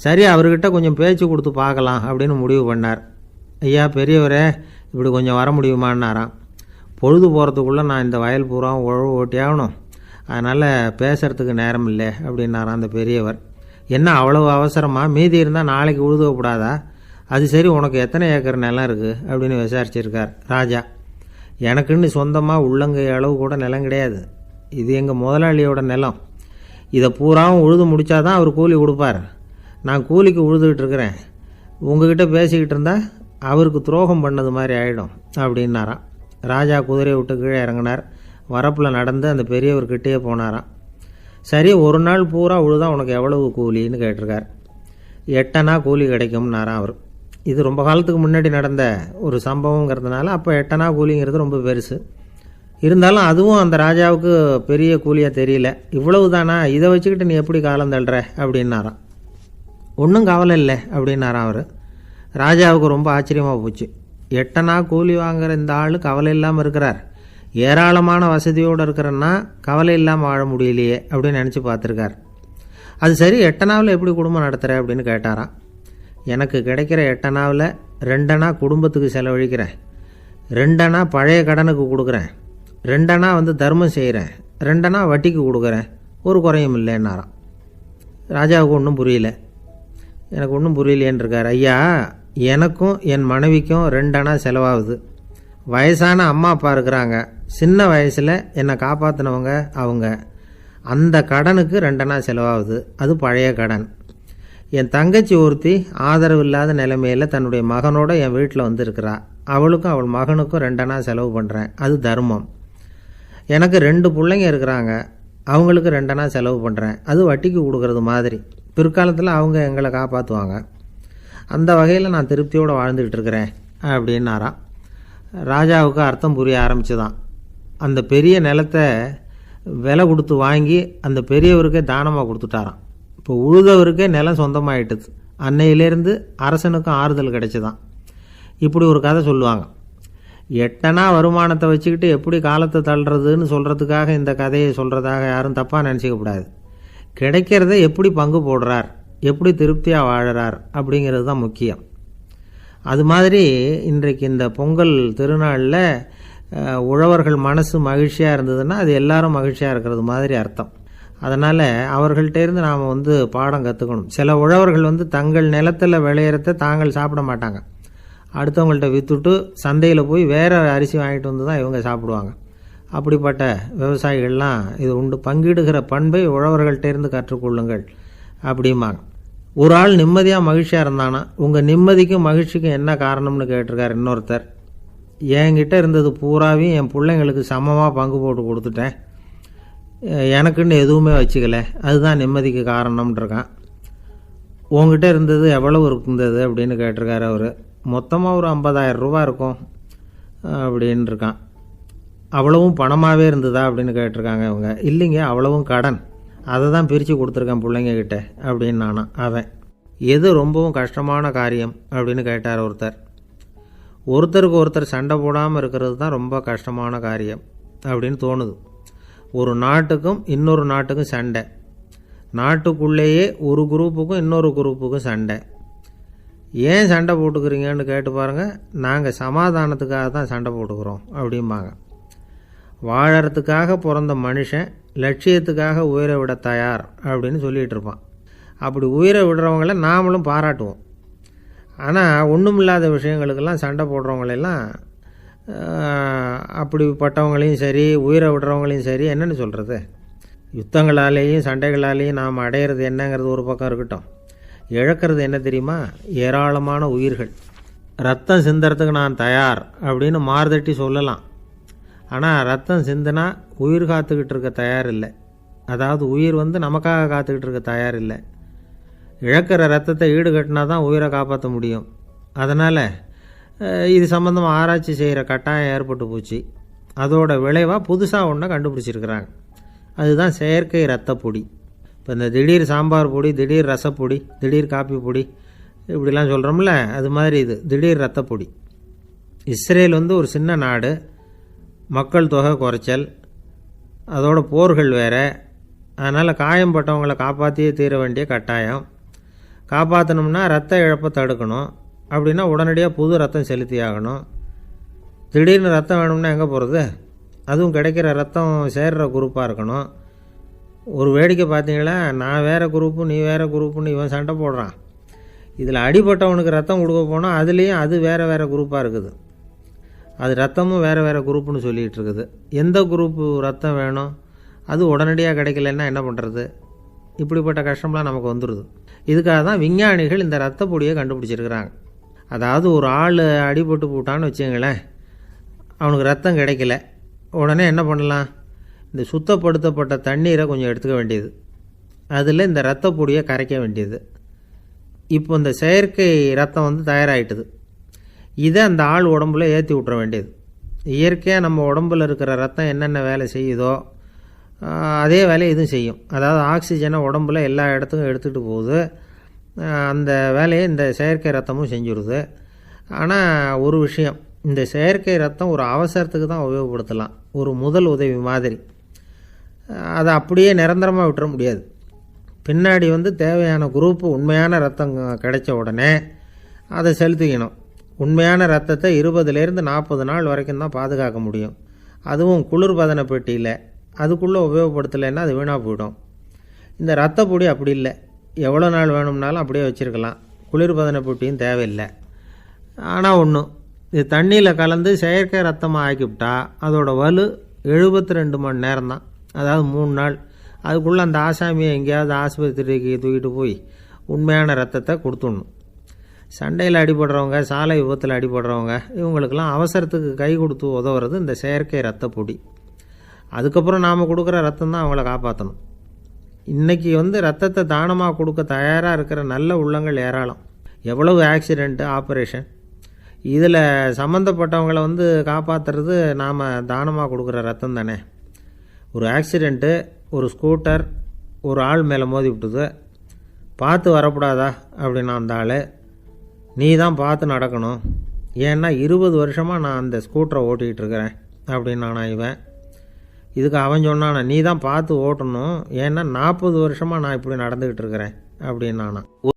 Speaker 1: சரி, அவர்கிட்ட கொஞ்சம் பேச்சு கொடுத்து பார்க்கலாம் அப்படின்னு முடிவு பண்ணார். ஐயா பெரியவரே, இப்படி கொஞ்சம் வர முடியுமான்னாராம். பொழுது போகிறதுக்குள்ளே நான் இந்த வயல் பூரா உழவு ஓட்டி ஆகணும், அதனால் பேசுகிறதுக்கு நேரம் இல்லை அப்படின்னாராம் அந்த பெரியவர். என்ன அவ்வளவு அவசரமாக? மீதி இருந்தால் நாளைக்கு உழுதக்கூடாதா? அது சரி, உனக்கு எத்தனை ஏக்கர் நிலம் இருக்குது அப்படின்னு விசாரிச்சிருக்கார் ராஜா. எனக்குன்னு சொந்தமாக உள்ளங்கை அளவு கூட நிலம் கிடையாது. இது எங்கள் முதலாளியோட நிலம். இதை பூராவும் உழுது முடித்தாதான் அவர் கூலி கொடுப்பார். நான் கூலிக்கு உழுதுகிட்டு இருக்கிறேன், உங்ககிட்ட பேசிக்கிட்டு இருந்தால் அவருக்கு துரோகம் பண்ணது மாதிரி ஆகிடும் அப்படின்னாராம். ராஜா குதிரையை விட்டு கீழே இறங்கினார். வரப்பில் நடந்து அந்த பெரியவர்கிட்டயே போனாராம். சரி, ஒரு நாள் பூரா உழுதா உனக்கு எவ்வளவு கூலின்னு கேட்டிருக்கார். 8 அணா கூலி கிடைக்கும்னாராம் அவர். இது ரொம்ப காலத்துக்கு முன்னாடி நடந்த ஒரு சம்பவங்கிறதுனால அப்போ 8 அணா கூலிங்கிறது ரொம்ப பெருசு. இருந்தாலும் அதுவும் அந்த ராஜாவுக்கு பெரிய கூலியாக தெரியல. இவ்வளவு தானா, இதை வச்சுக்கிட்டு நீ எப்படி காலம் தள்ளுற அப்படின்னாராம். ஒன்றும் கவலை இல்லை அப்படின்னாராம் அவர். ராஜாவுக்கு ரொம்ப ஆச்சரியமாக போச்சு. 8 அணா கூலி வாங்குகிற இந்த ஆள் கவலை இல்லாமல் இருக்கிறார், ஏராளமான வசதியோடு இருக்கிறன்னா கவலை இல்லாமல் வாழ முடியலையே அப்படின்னு நினச்சி பார்த்துருக்கார். அது சரி, 8 அணாவில் எப்படி குடும்பம் நடத்துகிற அப்படின்னு கேட்டாராம். எனக்கு கிடைக்கிற 8 அணாவில் 2 அணா குடும்பத்துக்கு செலவழிக்கிறேன், 2 அணா பழைய கடனுக்கு கொடுக்குறேன், 2 அணா தர்மம் செய்கிறேன், 2 அணா வட்டிக்கு கொடுக்குறேன், ஒரு குறையும் இல்லைன்னாராம். ராஜாவுக்கு ஒன்றும் புரியல. எனக்கு ஒன்றும் புரியலேன்னு இருக்கார். ஐயா, எனக்கும் என் மனைவிக்கும் 2 அணா செலவாகுது. வயசான அம்மா அப்பா இருக்கிறாங்க, சின்ன வயசில் என்னை காப்பாற்றினவங்க அவங்க. அந்த கடனுக்கு 2 அணா செலவாகுது, அது பழைய கடன். என் தங்கச்சி ஒருத்தி ஆதரவு இல்லாத நிலைமையில் தன்னுடைய மகனோட என் வீட்டில் இருக்கிறா, அவளுக்கும் அவள் மகனுக்கும் 2 அணா செலவு பண்ணுறேன், அது தர்மம். எனக்கு 2 பிள்ளைங்க இருக்கிறாங்க, அவங்களுக்கு 2 அணா செலவு பண்ணுறேன், அது வட்டிக்கு கொடுக்கறது மாதிரி. பிற்காலத்தில் அவங்க எங்களை காப்பாற்றுவாங்க. அந்த வகையில் நான் திருப்தியோடு வாழ்ந்துக்கிட்டு இருக்கிறேன் அப்படின்னாராம். ராஜாவுக்கு அர்த்தம் புரிய ஆரம்பிச்சுதான். அந்த பெரிய நிலத்தை விலை கொடுத்து வாங்கி அந்த பெரியவருக்கே தானமாக கொடுத்துட்டாராம். இப்போ உழுதவருக்கே நிலம் சொந்தமாயிட்டுது. அன்னையிலேருந்து அரசனுக்கும் ஆறுதல் கிடைச்சிதான். இப்படி ஒரு கதை சொல்லுவாங்க. 8 அணா வருமானத்தை வச்சுக்கிட்டு எப்படி காலத்தை தள்ளுறதுன்னு சொல்கிறதுக்காக இந்த கதையை சொல்கிறதாக யாரும் தப்பாக நினச்சிக்கக்கூடாது. கிடைக்கிறத எப்படி பங்கு போடுறார், எப்படி திருப்தியாக வாழறார் அப்படிங்கிறது தான் முக்கியம். அது மாதிரி இன்றைக்கு இந்த பொங்கல் திருநாளில் உழவர்கள் மனசு மகிழ்ச்சியாக இருந்ததுன்னா அது எல்லாரும் மகிழ்ச்சியாக இருக்கிறது மாதிரி அர்த்தம். அதனால் அவர்கள்ட்டேருந்து நாம் பாடம் கற்றுக்கணும். சில உழவர்கள் தங்கள் நிலத்தில் விளையிறத தாங்கள் சாப்பிட மாட்டாங்க, அடுத்தவங்கள்ட்ட விற்றுட்டு சந்தையில் போய் வேறு அரிசி வாங்கிட்டு வந்து தான் இவங்க சாப்பிடுவாங்க. அப்படிப்பட்ட விவசாயிகள்லாம் இது உண்டு. பங்கிடுகிற பண்பை உழவர்கள்ட்டேருந்து கற்றுக்கொள்ளுங்கள் அப்படிம்பாங்க. ஒரு ஆள் நிம்மதியாக மகிழ்ச்சியாக இருந்தானா, உங்கள் நிம்மதிக்கும் மகிழ்ச்சிக்கும் என்ன காரணம்னு கேட்டிருக்கார் இன்னொருத்தர். என்கிட்ட இருந்தது பூராவையும் என் பிள்ளைங்களுக்கு சமமாக பங்கு போட்டு கொடுத்துட்டேன், எனக்குன்னு எதுவுமே வச்சுக்கல, அதுதான் நிம்மதிக்கு காரணம்ன்றிருக்கான். உங்ககிட்ட இருந்தது எவ்வளவு இருந்தது அப்படின்னு கேட்டிருக்காரு அவர். மொத்தமாக ஒரு 50,000 ரூபா இருக்கும் அப்படின்னு இருக்கான். அவ்வளவும் பணமாகவே இருந்ததா அப்படின்னு கேட்டிருக்காங்க இவங்க. இல்லைங்க, அவ்வளவும் கடன், அதை தான் பிரித்து கொடுத்துருக்கேன் பிள்ளைங்கக்கிட்ட அப்படின்னு நானா. அவன் எது ரொம்பவும் கஷ்டமான காரியம் அப்படின்னு கேட்டார் ஒருத்தர். ஒருத்தருக்கு ஒருத்தர் சண்டை போடாமல் இருக்கிறது தான் ரொம்ப கஷ்டமான காரியம் அப்படின்னு தோணுது. ஒரு நாட்டுக்கும் இன்னொரு நாட்டுக்கும் சண்டை, நாட்டுக்குள்ளேயே ஒரு குரூப்புக்கும் இன்னொரு குரூப்புக்கும் சண்டை. ஏன் சண்டை போட்டுக்கிறீங்கன்னு கேட்டு பாருங்கள். நாங்கள் சமாதானத்துக்காக தான் சண்டை போட்டுக்கிறோம் அப்படிம்பாங்க. வாழறதுக்காக பிறந்த மனுஷன் லட்சியத்துக்காக உயிரை விட தயார் அப்படின்னு சொல்லிகிட்டு இருப்பான். அப்படி உயிரை விடுறவங்கள நாமளும் பாராட்டுவோம். ஆனால் ஒன்றுமில்லாத விஷயங்களுக்கெல்லாம் சண்டை போடுறவங்களெல்லாம், அப்படிப்பட்டவங்களையும் சரி உயிரை விடுறவங்களையும் சரி என்னென்னு சொல்கிறது, யுத்தங்களாலேயும் சண்டைகளாலேயும் நாம் அடையிறது என்னங்கிறது ஒரு பக்கம் இருக்கட்டும், இழக்கிறது என்ன தெரியுமா, ஏராளமான உயிர்கள். ரத்தம் சிந்துறதுக்கு நான் தயார் அப்படின்னு மார்தட்டி சொல்லலாம். ஆனால் ரத்தம் சிந்தினா உயிர் காத்துக்கிட்டு இருக்க தயார் இல்லை. அதாவது உயிர் நமக்காக காத்துக்கிட்டு இருக்க தயார் இல்லை. இழக்கிற ரத்தத்தை ஈடுகட்டினா தான் உயிரை காப்பாற்ற முடியும். அதனால் இது சம்மந்தமாக ஆராய்ச்சி செய்கிற கட்டாயம் ஏற்பட்டு போச்சு. அதோட விளைவாக புதுசாக ஒன்றை கண்டுபிடிச்சிருக்கிறாங்க. அதுதான் செயற்கை ரத்த பொடி. இப்போ இந்த திடீர் சாம்பார் பொடி, திடீர் ரசப்பொடி, திடீர் காப்பி பொடி இப்படிலாம் சொல்கிறோம்ல, அது மாதிரி இது திடீர் ரத்த பொடி. இஸ்ரேல் ஒரு சின்ன நாடு, மக்கள் தொகை குறைச்சல், அதோட போர்கள் வேறு. அதனால் காயம்பட்டவங்களை காப்பாற்றியே தீர வேண்டிய கட்டாயம். காப்பாற்றணும்னா ரத்த இழப்பை தடுக்கணும். அப்படின்னா உடனடியாக புது ரத்தம் செலுத்தி ஆகணும். திடீர்னு ரத்தம் வேணும்னா எங்கே போகிறது? அதுவும் கிடைக்கிற ரத்தம் சேர்கிற குரூப்பாக இருக்கணும். ஒரு வேடிக்கை பார்த்தீங்களா, நான் வேறு குரூப்பு நீ வேறு குரூப்புன்னு இவன் சண்டை போடுறான். இதில் அடிபட்டவனுக்கு ரத்தம் கொடுக்க போனால் அதுலேயும் அது வேறு வேறு குரூப்பாக இருக்குது. அது ரத்தமும் வேறு வேறு குரூப்புன்னு சொல்லிகிட்டு இருக்குது. எந்த குரூப்பு ரத்தம் வேணும், அது உடனடியாக கிடைக்கலன்னா என்ன பண்ணுறது? இப்படிப்பட்ட கஷ்டம்லாம் நமக்கு வந்துடுது. இதுக்காக தான் விஞ்ஞானிகள் இந்த ரத்த பொடியை கண்டுபிடிச்சிருக்கிறாங்க. அதாவது ஒரு ஆள் அடிபட்டு போட்டான்னு வச்சுங்களேன், அவனுக்கு ரத்தம் கிடைக்கல, உடனே என்ன பண்ணலாம், இந்த சுத்தப்படுத்தப்பட்ட தண்ணீரை கொஞ்சம் எடுத்துக்க வேண்டியது, அதில் இந்த ரத்த பொடியை கரைக்க வேண்டியது. இப்போ இந்த செயற்கை ரத்தம் வந்து தயாராகிட்டுது, இதை அந்த ஆள் உடம்புல ஏற்றி விட்டுற வேண்டியது. இயற்கையாக நம்ம உடம்பில் இருக்கிற ரத்தம் என்னென்ன வேலை செய்யுதோ அதே வேலையை இதுவும் செய்யும். அதாவது ஆக்சிஜனை உடம்புல எல்லா இடத்துக்கும் எடுத்துகிட்டு போகுது. அந்த வேலையை இந்த செயற்கை ரத்தமும் செஞ்சுருது. ஆனால் ஒரு விஷயம், இந்த செயற்கை ரத்தம் ஒரு அவசரத்துக்கு தான் உபயோகப்படுத்தலாம், ஒரு முதல் உதவி மாதிரி. அதை அப்படியே நிரந்தரமாக விட்டுற முடியாது. பின்னாடி வந்து தேவையான குரூப்பு உண்மையான ரத்தம் கிடைச்ச உடனே அதை செலுத்திக்கணும். உண்மையான ரத்தத்தை 20லேருந்து 40 நாள் வரைக்கும் தான் பாதுகாக்க முடியும். அதுவும் குளிர்பதன பெட்டியில். அதுக்குள்ளே உபயோகப்படுத்தலைன்னா அது வீணாக போயிடும். இந்த ரத்த பொடி அப்படி இல்லை, எவ்வளோ நாள் வேணும்னாலும் அப்படியே வச்சுருக்கலாம், குளிர்பதன பெட்டியும் தேவையில்லை. ஆனால் ஒன்று, இது தண்ணியில் கலந்து செயற்கை ரத்தமாக ஆக்கிவிட்டா அதோட வலு 72 மணி நேரம் தான், அதாவது 3 நாள். அதுக்குள்ளே அந்த ஆசாமியை எங்கேயாவது ஆஸ்பத்திரிக்கு தூக்கிட்டு போய் உண்மையான ரத்தத்தை கொடுத்துடணும். சண்டையில் அடிபடுறவங்க, சாலை விபத்தில் அடிபடுறவங்க, இவங்களுக்கெல்லாம் அவசரத்துக்கு கை கொடுத்து உதவுறது இந்த செயற்கை ரத்த பொடி. அதுக்கப்புறம் நாம் கொடுக்குற ரத்தம் தான் அவங்கள காப்பாற்றணும். இன்றைக்கி வந்து ரத்தத்தை தானமாக கொடுக்க தயாராக இருக்கிற நல்ல உள்ளங்கள் ஏராளம். எவ்வளவு ஆக்சிடெண்ட்டு, ஆப்ரேஷன், இதில் சம்மந்தப்பட்டவங்களை வந்து காப்பாற்றுறது நாம் தானமாக கொடுக்குற ரத்தம் தானே. ஒரு ஆக்சிடெண்ட்டு, ஒரு ஸ்கூட்டர் ஒரு ஆள் மேலே மோதி விட்டுது, பார்த்து வரக்கூடாதா அப்படின்னா அந்த ஆள், நீ தான் பார்த்து நடக்கணும், ஏன்னா 20 வருஷமாக நான் அந்த ஸ்கூட்டரை ஓட்டிகிட்டு இருக்கிறேன் அப்படின்னு நானா இவன். இதுக்கு அவன் சொன்னானா, நீ தான் பார்த்து ஓட்டணும், ஏன்னா 40 வருஷமாக நான் இப்படி நடந்துக்கிட்டு இருக்கிறேன் அப்படின்னு நானா.